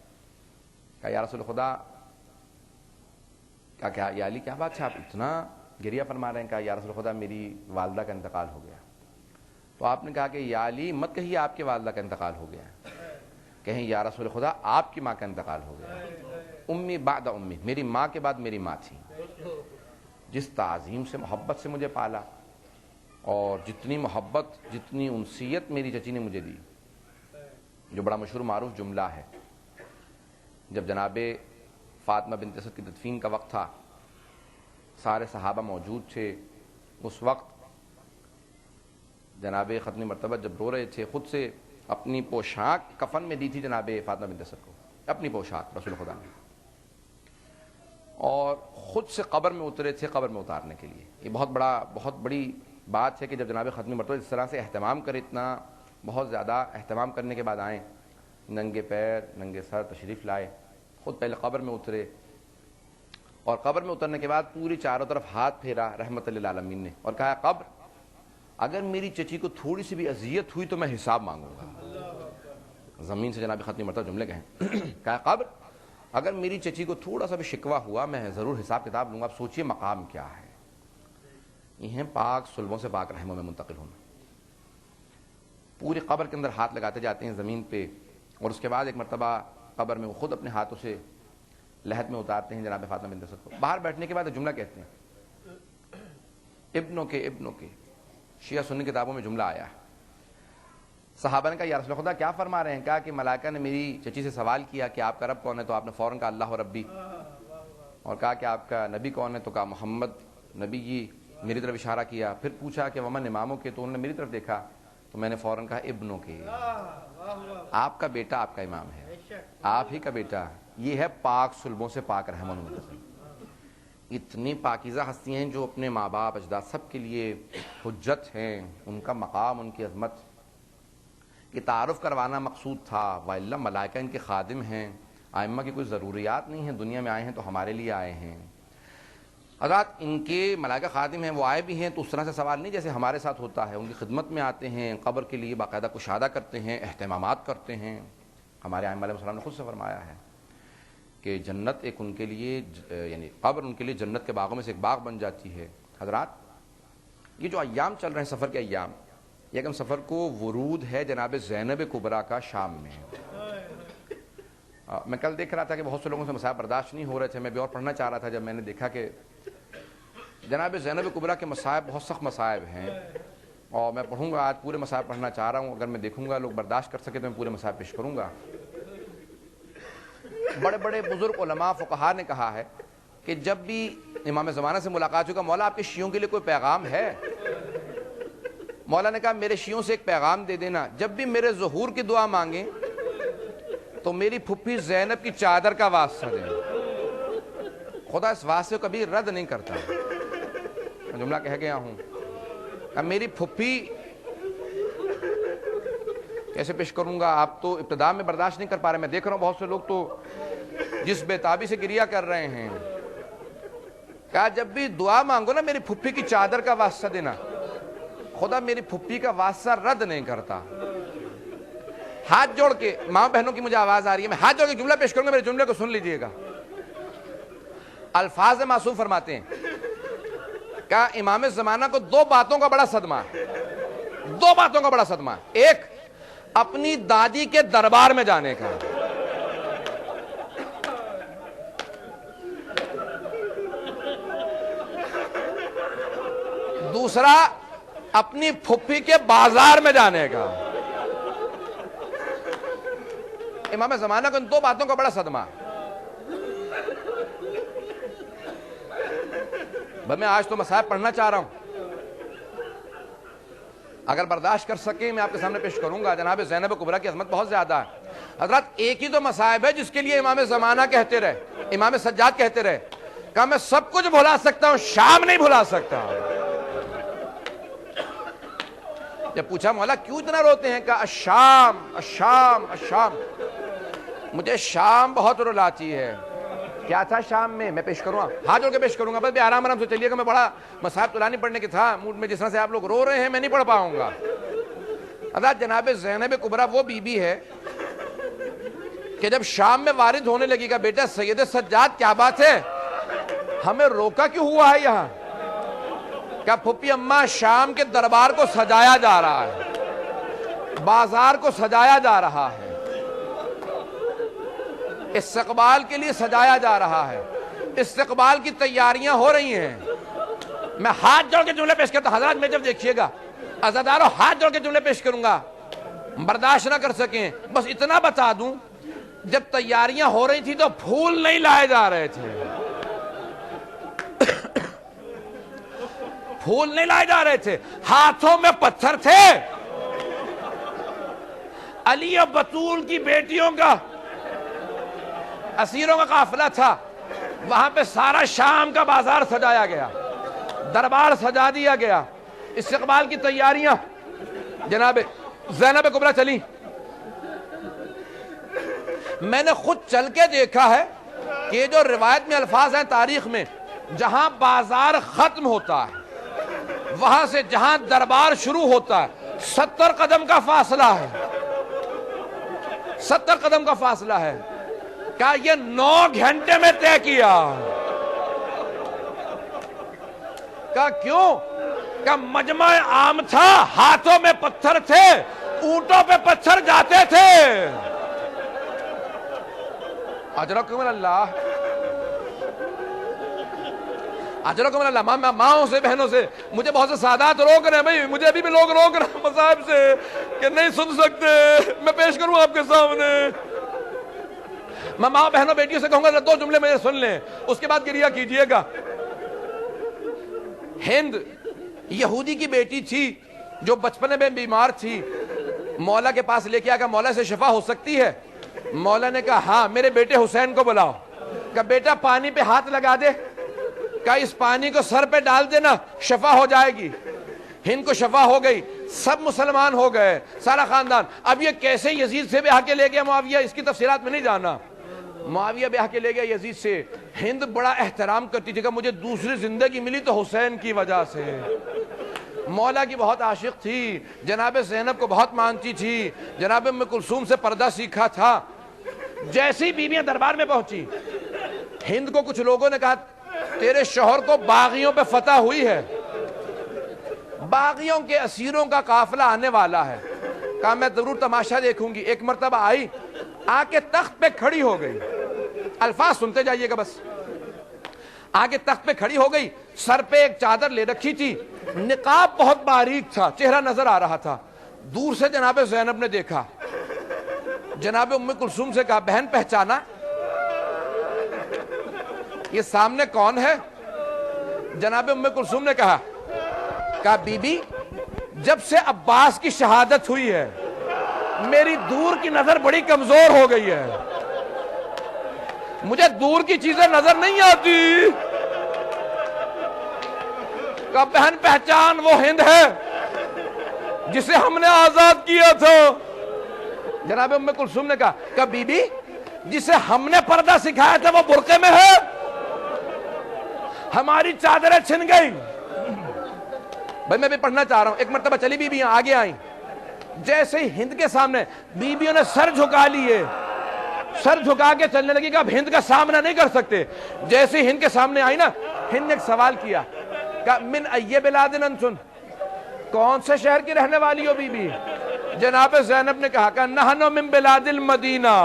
Speaker 1: کہا یا رسول خدا، کہا یا علی کیا بات ہے آپ اتنا گریہ فرما رہے ہیں؟ کہا یا رسول خدا میری والدہ کا انتقال ہو گیا. تو آپ نے کہا کہ یا علی مت کہیے آپ کی والدہ کا انتقال ہو گیا، کہیں یا رسول خدا آپ کی ماں کا انتقال ہو گیا. امی بعد امی، میری ماں کے بعد میری ماں تھی، جس تعظیم سے محبت سے مجھے پالا اور جتنی محبت جتنی انسیت میری چچی نے مجھے دی. جو بڑا مشہور معروف جملہ ہے، جب جناب فاطمہ بنت اسد کی تدفین کا وقت تھا، سارے صحابہ موجود تھے. اس وقت جناب ختمی مرتبہ جب رو رہے تھے، خود سے اپنی پوشاک کفن میں دی تھی جناب فاطمہ بنت اسد کو، اپنی پوشاک رسول خدا نے، اور خود سے قبر میں اترے تھے قبر میں اتارنے کے لیے. یہ بہت بڑی بات ہے کہ جب جناب ختمی مرتبہ اس طرح سے اہتمام کرے، اتنا بہت زیادہ اہتمام کرنے کے بعد آئیں، ننگے پیر ننگے سر تشریف لائے، خود پہلے قبر میں اترے، اور قبر میں اترنے کے بعد پوری چاروں طرف ہاتھ پھیرا رحمت للعالمین نے اور کہا قبر اگر میری چچی کو تھوڑی سی بھی اذیت ہوئی تو میں حساب مانگوں گا. زمین سے جناب ختمی مرتبہ جملے کہیں کہا قبر اگر میری چچی کو تھوڑا سا بھی شکوہ ہوا میں ضرور حساب کتاب لوں گا. آپ سوچئے مقام کیا ہے. یہ ہیں پاک صلبوں سے پاک رحموں میں منتقل ہونا. پوری قبر کے اندر ہاتھ لگاتے جاتے ہیں زمین پہ، اور اس کے بعد ایک مرتبہ قبر میں وہ خود اپنے ہاتھوں سے لحد میں اتارتے ہیں جناب فاطمہ بنت اسد کو. باہر بیٹھنے کے بعد ایک جملہ کہتے ہیں، ابنوں کے شیعہ سنی کتابوں میں جملہ آیا ہے. صحابہ نے کہا یا رسول خدا کیا فرما رہے ہیں؟ کہا کہ ملائکہ نے میری چچی سے سوال کیا کہ آپ کا رب کون ہے، تو آپ نے فوراً کہا اللہ ربی، اور کہا کہ آپ کا نبی کون ہے، تو کہا محمد نبی جی، میری طرف اشارہ کیا. پھر پوچھا کہ ومن اماموں کے، تو انہوں نے میری طرف دیکھا تو میں نے فوراً کہا ابنوں کے، آپ کا بیٹا آپ کا امام ہے، آپ ہی کا بیٹا. یہ ہے پاک صلبوں سے پاک رحموں میں منتقل. اتنی پاکیزہ ہستیاں ہیں جو اپنے ماں باپ اجداد سب کے لیے حجت ہیں. ان کا مقام، ان کی عظمت، یہ تعارف کروانا مقصود تھا، وإلا ملائکہ ان کے خادم ہیں. ائمہ کی کوئی ضروریات نہیں ہیں، دنیا میں آئے ہیں تو ہمارے لیے آئے ہیں۔ حضرات ان کے ملائکہ خادم ہیں، وہ آئے بھی ہیں تو اس طرح سے سوال نہیں جیسے ہمارے ساتھ ہوتا ہے، ان کی خدمت میں آتے ہیں، قبر کے لیے باقاعدہ کشادہ کرتے ہیں، اہتمامات کرتے ہیں۔ ہمارے ائمہ علیہ السلام نے خود سے فرمایا ہے کہ جنت ایک ان کے لیے یعنی قبر ان کے لیے جنت کے باغوں میں سے ایک باغ بن جاتی ہے۔ حضرات یہ جو ایام چل رہے ہیں سفر کے ایام، یکم سفر کو ورود ہے جناب زینب کبریٰ کا شام میں۔ میں کل دیکھ رہا تھا کہ بہت سے لوگوں سے مصائب برداشت نہیں ہو رہے تھے، میں بھی اور پڑھنا چاہ رہا تھا جب میں نے دیکھا کہ جناب زینب کبریٰ کے مصائب بہت سخت مصائب ہیں، اور میں پڑھوں گا، آج پورے مصائب پڑھنا چاہ رہا ہوں، اگر میں دیکھوں گا لوگ برداشت کر سکے تو میں پورے مصائب پیش کروں گا۔ بڑے بڑے بزرگ علماء فقہاء نے کہا ہے کہ جب بھی امام زمانہ سے ملاقات ہوگا، مولا آپ کے شیعوں کے لیے کوئی پیغام ہے؟ مولا نے کہا میرے شیعوں سے ایک پیغام دے دینا، جب بھی میرے ظہور کی دعا مانگیں تو میری پھپھی زینب کی چادر کا واسطہ دیں، خدا اس واسطے کو کبھی رد نہیں کرتا۔ میں جملہ کہہ گیا ہوں، اب میری پھپھی کیسے پیش کروں گا؟ آپ تو ابتدا میں برداشت نہیں کر پا رہے، میں دیکھ رہا ہوں بہت سے لوگ تو جس بے تابی سے گریہ کر رہے ہیں۔ کہا جب بھی دعا مانگو نا میری پھپھی کی چادر کا واسطہ دینا، خدا میری پھپھی کا واسطہ رد نہیں کرتا۔ ہاتھ جوڑ کے، ماں بہنوں کی مجھے آواز آ رہی ہے، میں ہاتھ جوڑ کے جملہ پیش کروں گا، میرے جملے کو سن لیجئے گا۔ الفاظ معصوم فرماتے ہیں کہ امام زمانہ کو دو باتوں کا بڑا صدمہ ہے، دو باتوں کا بڑا صدمہ ہے۔ ایک اپنی دادی کے دربار میں جانے کا، دوسرا اپنی پھپھی کے بازار میں جانے کا۔ امام زمانہ کو ان دو باتوں کا بڑا صدمہ۔ میں آج تو مصائب پڑھنا چاہ رہا ہوں، اگر برداشت کر سکیں میں آپ کے سامنے پیش کروں گا۔ جناب زینب کبریٰ کی عظمت بہت زیادہ ہے حضرات۔ ایک ہی تو مصائب ہے جس کے لیے امام زمانہ کہتے رہے، امام سجاد کہتے رہے کہ میں سب کچھ بھلا سکتا ہوں، شام نہیں بھلا سکتا۔ جب پوچھا مولا کیوں اتنا روتے ہیں، کہا الشام الشام الشام، مجھے شام بہت رلاتی ہے۔ کیا تھا شام میں پیش کروں گا، ہاتھ جوڑ کے پیش کروں گا، بس بھی آرام سے چلیے گا، میں بڑا مصائب طولانی پڑھنے کی تھا موڈ میں، جس طرح سے آپ لوگ رو رہے ہیں میں نہیں پڑھ پاؤں گا۔ حضرات جناب زینب کبریٰ وہ بی بی ہے کہ جب شام میں وارد ہونے لگی گا بیٹا سید سجاد کیا بات ہے، ہمیں روکا کیوں ہوا ہے یہاں؟ کیا پھپھی اماں شام کے دربار کو سجایا جا رہا ہے، بازار کو سجایا جا رہا ہے، استقبال کے لیے سجایا جا رہا ہے، استقبال کی تیاریاں ہو رہی ہیں۔ میں ہاتھ جوڑ کے جملے پیش کرتا ہوں حضرات، میں جب دیکھیے گا عزاداروں ہاتھ جوڑ کے جملے پیش کروں گا، برداشت نہ کر سکیں، بس اتنا بتا دوں جب تیاریاں ہو رہی تھی تو پھول نہیں لائے جا رہے تھے، پھول نہیں لائے جا رہے تھے، ہاتھوں میں پتھر تھے۔ علی و بطول کی بیٹیوں کا اسیروں کا قافلہ تھا، وہاں پہ سارا شام کا بازار سجایا گیا، دربار سجا دیا گیا، استقبال کی تیاریاں۔ جناب زینب کبریٰ چلی، میں نے خود چل کے دیکھا ہے کہ یہ جو روایت میں الفاظ ہیں تاریخ میں، جہاں بازار ختم ہوتا ہے وہاں سے جہاں دربار شروع ہوتا ہے 70 قدم کا فاصلہ ہے، 70 قدم کا فاصلہ ہے۔ کہا یہ 9 گھنٹے میں طے کیا۔ کہا کیوں؟ کہا مجمع عام تھا، ہاتھوں میں پتھر تھے، اونٹوں پہ پتھر جاتے تھے۔ اجرکم اللہ، اجرکم اللہ۔ ماں سے بہنوں سے مجھے بہت سے سادات روک رہے ہیں، بھائی مجھے ابھی بھی لوگ روک رہے ہیں مصائب سے کہ نہیں سن سکتے، میں پیش کروں آپ کے سامنے۔ میں ماں بہنوں بیٹیوں سے کہوں گا 2 جملے مجھے سن لیں، اس کے بعد گریہ کیجئے گا۔ ہند یہودی کی بیٹی تھی جو بچپنے میں بیمار تھی، مولا کے پاس لے کے آیا کہ مولا سے شفا ہو سکتی ہے؟ مولا نے کہا ہاں، میرے بیٹے حسین کو بلاؤ۔ کہا بیٹا پانی پہ ہاتھ لگا دے، کہا اس پانی کو سر پہ ڈال دینا، شفا ہو جائے گی۔ ہند کو شفا ہو گئی، سب مسلمان ہو گئے، سارا خاندان۔ اب یہ کیسے یزید سے بھی آ کے لے گیا معاویہ، اس کی تفصیلات میں نہیں جانا۔ معاویہ بیاہ کے لے گیا یزید سے. ہند بڑا احترام کرتی تھی کہ مجھے دوسری زندگی ملی تو حسین کی وجہ سے. مولا کی بہت عاشق تھی, جناب زینب کو بہت مانتی تھی, جناب ام کلثوم سے پردہ سیکھا تھا. جیسی بیویاں دربار میں پہنچی, ہند کو کچھ لوگوں نے کہا تیرے شوہر کو باغیوں پہ فتح ہوئی ہے, باغیوں کے اسیروں کا قافلہ آنے والا ہے. کہا میں ضرور تماشا دیکھوں گی. ایک مرتبہ آئی, آ کے تخت پہ کھڑی ہو گئی, الفاظ سنتے جائیے گا بس. آگے تخت پہ کھڑی ہو گئی, سر پہ ایک چادر لے رکھی تھی, نقاب بہت باریک تھا, چہرہ نظر آ رہا تھا. دور سے جناب زینب نے دیکھا, جناب ام کلثوم سے کہا بہن پہچانا یہ سامنے کون ہے؟ جناب ام کلثوم نے کہا بی بی جب سے عباس کی شہادت ہوئی ہے میری دور کی نظر بڑی کمزور ہو گئی ہے, مجھے دور کی چیزیں نظر نہیں آتی. کہا بہن پہچان وہ ہند ہے جسے ہم نے آزاد کیا تھا. جناب ام کلثوم نے کہا بی بی جسے ہم نے پردہ سکھایا تھا وہ برقعے میں ہے, ہماری چادریں چھن گئی. بھائی میں بھی پڑھنا چاہ رہا ہوں. ایک مرتبہ چلی بیویاں آگے آئیں, جیسے ہی ہند کے سامنے بیویوں نے سر جھکا لیے, سر جھکا کے چلنے لگی کہ اب ہند کا سامنا نہیں کر سکتے. جیسے ہند کے سامنے آئی نا, ہند نے ایک سوال کیا, کہا من ای بلاد انتن, کون سے شہر کی رہنے والی ہو بی بی؟ جناب زینب نے کہا نحن من بلاد المدینہ,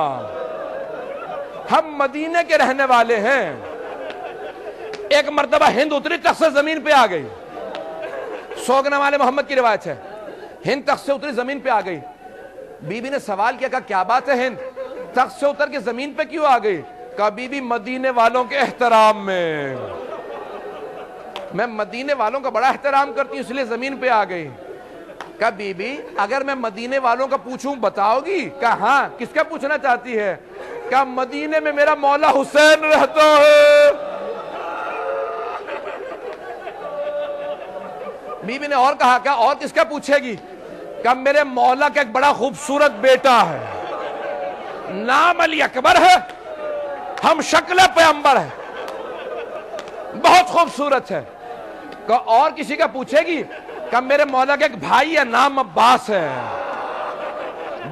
Speaker 1: ہم مدینے کے رہنے والے ہیں. ایک مرتبہ ہند اتری, تخت سے زمین پہ آ گئی. سوگنا والے محمد کی روایت ہے, ہند تخت سے اتری زمین پہ آ گئی. بی بی نے سوال کیا, کیا بات ہے ہند, تخت سے اتر کے زمین پہ کیوں آ گئی؟ کہا بی بی مدینے والوں کے احترام میں مدینے والوں کا بڑا احترام کرتی ہوں اس لیے زمین پہ آ گئی. کہا بی بی اگر میں مدینے والوں کا پوچھوں بتاؤ گی؟ کہا ہاں. کس کا پوچھنا چاہتی ہے؟ کہا مدینے میں میرا مولا حسین رہتا ہے. بی بی نے اور کہا, کہا اور کس کا پوچھے گی؟ کہا میرے مولا کا ایک بڑا خوبصورت بیٹا ہے, نام علی اکبر ہے, ہم شکل پیغمبر ہے, بہت خوبصورت ہے. کہا اور کسی کا پوچھے گی؟ کہا میرے مولا کا ایک بھائی ہے, نام عباس ہے,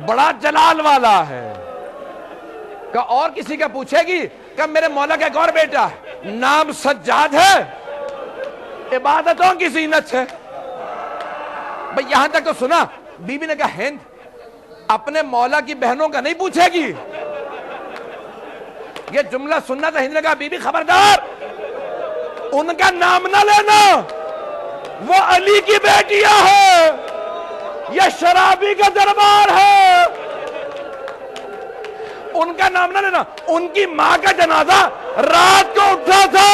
Speaker 1: بڑا جلال والا ہے. کہا اور کسی کا پوچھے گی؟ کہا میرے مولا کا ایک اور بیٹا ہے, نام سجاد ہے, عبادتوں کی زینت ہے. بھئی یہاں تک تو سنا. بی بی نے کہا ہند اپنے مولا کی بہنوں کا نہیں پوچھے گی؟ یہ جملہ سننا تھا. ہند نے کہا بی بی خبردار, ان کا نام نہ لینا, وہ علی کی بیٹیاں ہیں, یہ شرابی کا دربار ہے, ان کا نام نہ لینا. ان کی ماں کا جنازہ رات کو اٹھا تھا.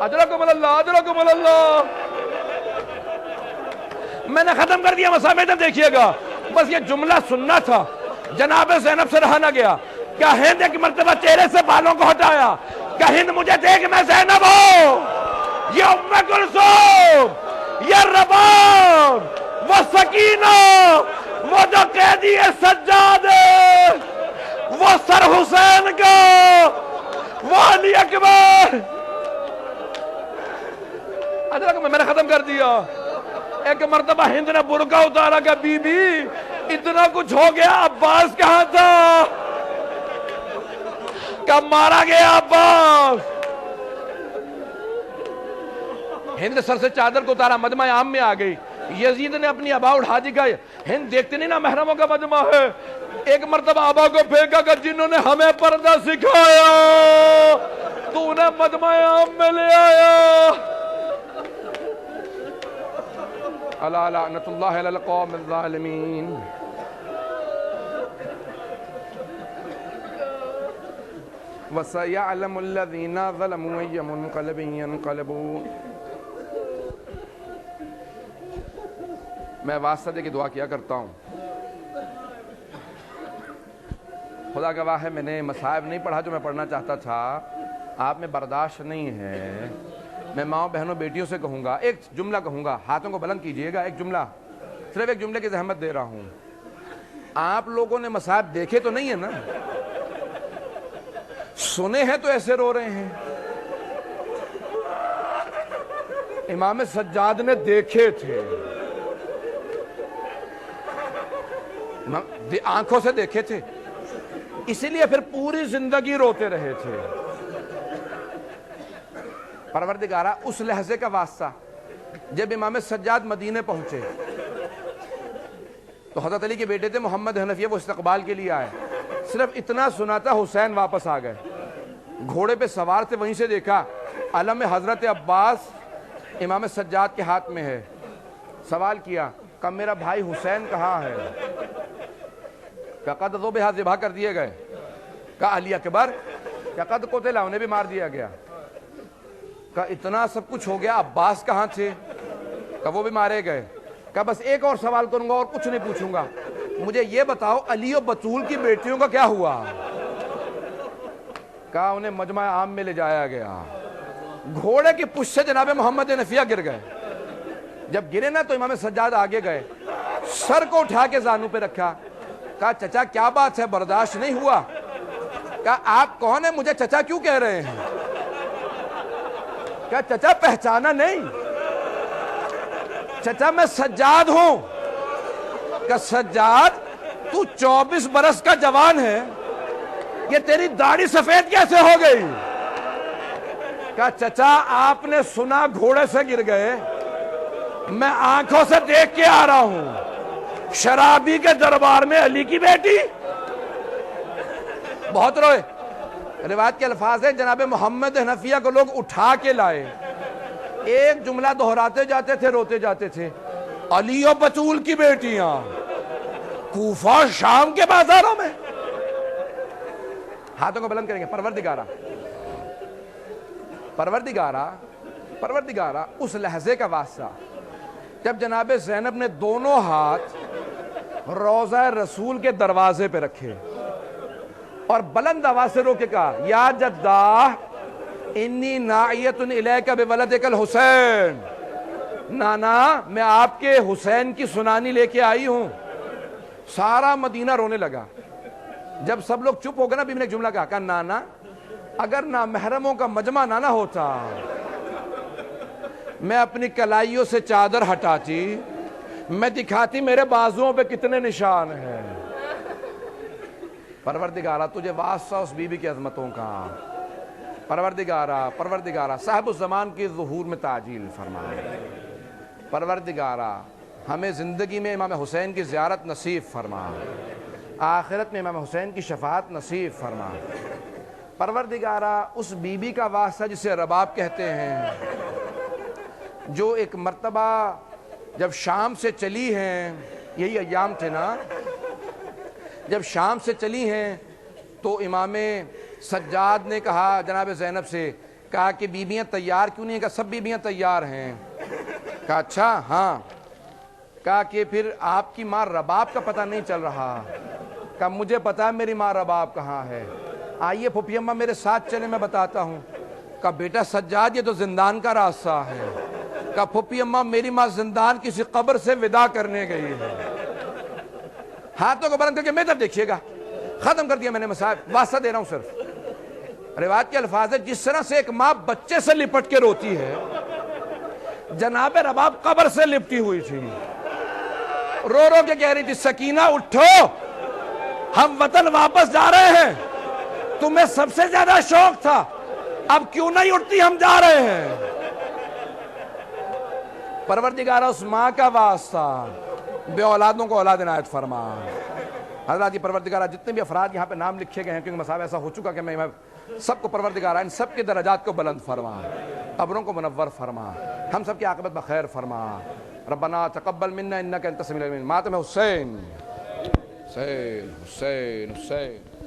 Speaker 1: اجرکم اللہ, اجرکم اللہ. میں نے ختم کر دیا مسامع, دیکھیے گا بس یہ جملہ سننا تھا. جناب زینب سے رہا نہ گیا. کیا ہند ایک مرتبہ چہرے سے بالوں کو ہٹایا, کہ ہند مجھے دیکھ میں زینب ہوں, یہ ام کلثوم, یہ رباب, وہ سکینہ, وہ جو قیدی سجاد ہے, وہ سر حسین کا, وہ علی اکبر. میں نے ختم کر دیا. ایک مرتبہ ہند نے برقع اتارا کہ بی بی اتنا کچھ ہو گیا, عباس کہاں تھا؟ کہ مارا گیا عباس. ہند سر سے چادر کو اتارا, مجمع عام میں آ گئی. یزید نے اپنی ابا اٹھا دی. گئے ہند دیکھتے نہیں نا محرموں کا مجمع ہے. ایک مرتبہ ابا کو پھینکا کہ جنہوں نے ہمیں پردہ سکھایا تو انہیں مجمع عام میں لے آیا. الا لعنت اللہ علی القوم الظالمین. وَسَيَعْلَمُ الَّذِينَ ظَلَمُوا أَيَّ مُنْقَلَبٍ يَنْقَلِبُونَ. میں واسطہ دے کے دعا کیا کرتا ہوں. خدا گواہ ہے میں نے مصائب نہیں پڑھا جو میں پڑھنا چاہتا تھا. آپ میں برداشت نہیں ہے. میں ماؤں بہنوں بیٹیوں سے کہوں گا, ایک جملہ کہوں گا, ہاتھوں کو بلند کیجئے گا. ایک جملہ, صرف ایک جملے کی زحمت دے رہا ہوں.
Speaker 2: آپ لوگوں نے مصائب دیکھے تو نہیں ہے نا، سنے ہیں تو ایسے رو رہے ہیں. امام سجاد نے دیکھے تھے، آنکھوں سے دیکھے تھے، اسی لیے پھر پوری زندگی روتے رہے تھے. پروردگارہ اس لحظے کا واسطہ جب امام سجاد مدینے پہنچے تو حضرت علی کے بیٹے تھے محمد حنفیہ، وہ استقبال کے لیے آئے. صرف اتنا سنا تھا حسین واپس آ گئے، گھوڑے پہ سوار تھے، وہیں سے دیکھا علم حضرت عباس امام سجاد کے ہاتھ میں ہے. سوال کیا کہ میرا بھائی حسین کہاں ہے؟ کہ قد ذبح، ذبح کر دیے گئے. کہ علی اکبر، کہ قد قتل، انہیں بھی مار دیا گیا. کہ اتنا سب کچھ ہو گیا، عباس کہاں تھے؟ کہ وہ بھی مارے گئے. کہ بس ایک اور سوال کروں گا اور کچھ نہیں پوچھوں گا، مجھے یہ بتاؤ علی و بطول کی بیٹیوں کا کیا ہوا؟ کہا انہیں مجمع عام میں لے جایا گیا. گھوڑے کی پشت سے جناب محمد حنفیہ گر گئے. جب گرے نا تو امام سجاد آگے گئے، سر کو اٹھا کے زانو پہ رکھا. کہا چچا کیا بات ہے، برداشت نہیں ہوا؟ کہا آپ کون ہیں، مجھے چچا کیوں کہہ رہے ہیں؟ کہا چچا پہچانا نہیں؟ چچا میں سجاد ہوں. کہ سجاد تو 24 برس کا جوان ہے، یہ تیری داڑھی سفید کیسے ہو گئی؟ کہا چچا آپ نے سنا گھوڑے سے گر گئے، میں آنکھوں سے دیکھ کے آ رہا ہوں. شرابی کے دربار میں علی کی بیٹی. بہت روئے. روایت کے الفاظ ہیں جناب محمد حنفیہ کو لوگ اٹھا کے لائے، ایک جملہ دہراتے جاتے تھے، روتے جاتے تھے. علی و بطول کی بیٹیاں کوفہ شام کے بازاروں میں. ہاتھوں کو بلند کریں گے. پروردگارہ، پروردگارہ، پروردگارہ اس لحظے کا واسطہ جب جناب زینب نے دونوں ہاتھ روضہ رسول کے دروازے پہ رکھے اور بلند آواز سے رو کے کہا یا جدہ انی ناعیت الیک بولدک الحسین، نانا میں آپ کے حسین کی سنانی لے کے آئی ہوں. سارا مدینہ رونے لگا. جب سب لوگ چپ ہو گئے نا، بیوی نے ایک جملہ کہا نانا اگر نامحرموں کا مجمع نہ ہوتا میں اپنی کلائیوں سے چادر ہٹاتی، میں دکھاتی میرے بازوؤں پہ کتنے نشان ہیں. پروردگارہ تجھے واسطہ اس بی بی کی عظمتوں کا. پروردگارہ، پروردگارہ صاحب الزمان کی ظہور میں تعجیل فرما. پروردگارہ ہمیں زندگی میں امام حسین کی زیارت نصیب فرما، آخرت میں امام حسین کی شفاعت نصیب فرما. پروردگارہ اس بی بی کا واسطہ جسے رباب کہتے ہیں، جو ایک مرتبہ جب شام سے چلی ہیں، یہی ایام تھے نا، جب شام سے چلی ہیں تو امام سجاد نے کہا جناب زینب سے، کہا کہ بیبیاں تیار کیوں نہیں ہیں؟ کہا سب بیبیاں تیار ہیں. کہا اچھا ہاں. کہا کہ پھر آپ کی ماں رباب کا پتہ نہیں چل رہا؟ کہا مجھے پتا ہے میری ماں رباب کہاں ہے، آئیے پھوپھی اماں میرے ساتھ چلے میں بتاتا ہوں. کہا بیٹا سجاد یہ تو زندان کا راستہ ہے. کہا پھوپھی اماں میری ماں زندان کسی قبر سے وداع کرنے گئی ہے. ہاتھوں کو بلند کر کے میری طرف دیکھیے گا. ختم کر دیا میں نے مسائل، واسطہ دے رہا ہوں صرف. روایت کے الفاظ ہے جس طرح سے ایک ماں بچے سے لپٹ کے روتی ہے، جناب رباب قبر سے لپٹی ہوئی تھی، رو رو کے کہہ رہی تھی سکینہ اٹھو، ہم وطن واپس جا رہے ہیں، تمہیں سب سے زیادہ شوق تھا، اب کیوں نہیں اٹھتی، ہم جا رہے ہیں. پروردگارہ اس ماں کا واسطہ بے اولادوں کو اولاد عنایت فرما. حضرات یہ پروردگارہ جتنے بھی افراد یہاں پہ نام لکھے گئے ہیں، کیونکہ مسائل ایسا ہو چکا کہ میں سب کو پروردگارہ ان سب کے درجات کو بلند فرما، قبروں کو منور فرما، ہم سب کی عاقبت بخیر فرما. ربنا تقبل منا انک انت السمیع العلیم. ماتم حسین حسین حسین حسین.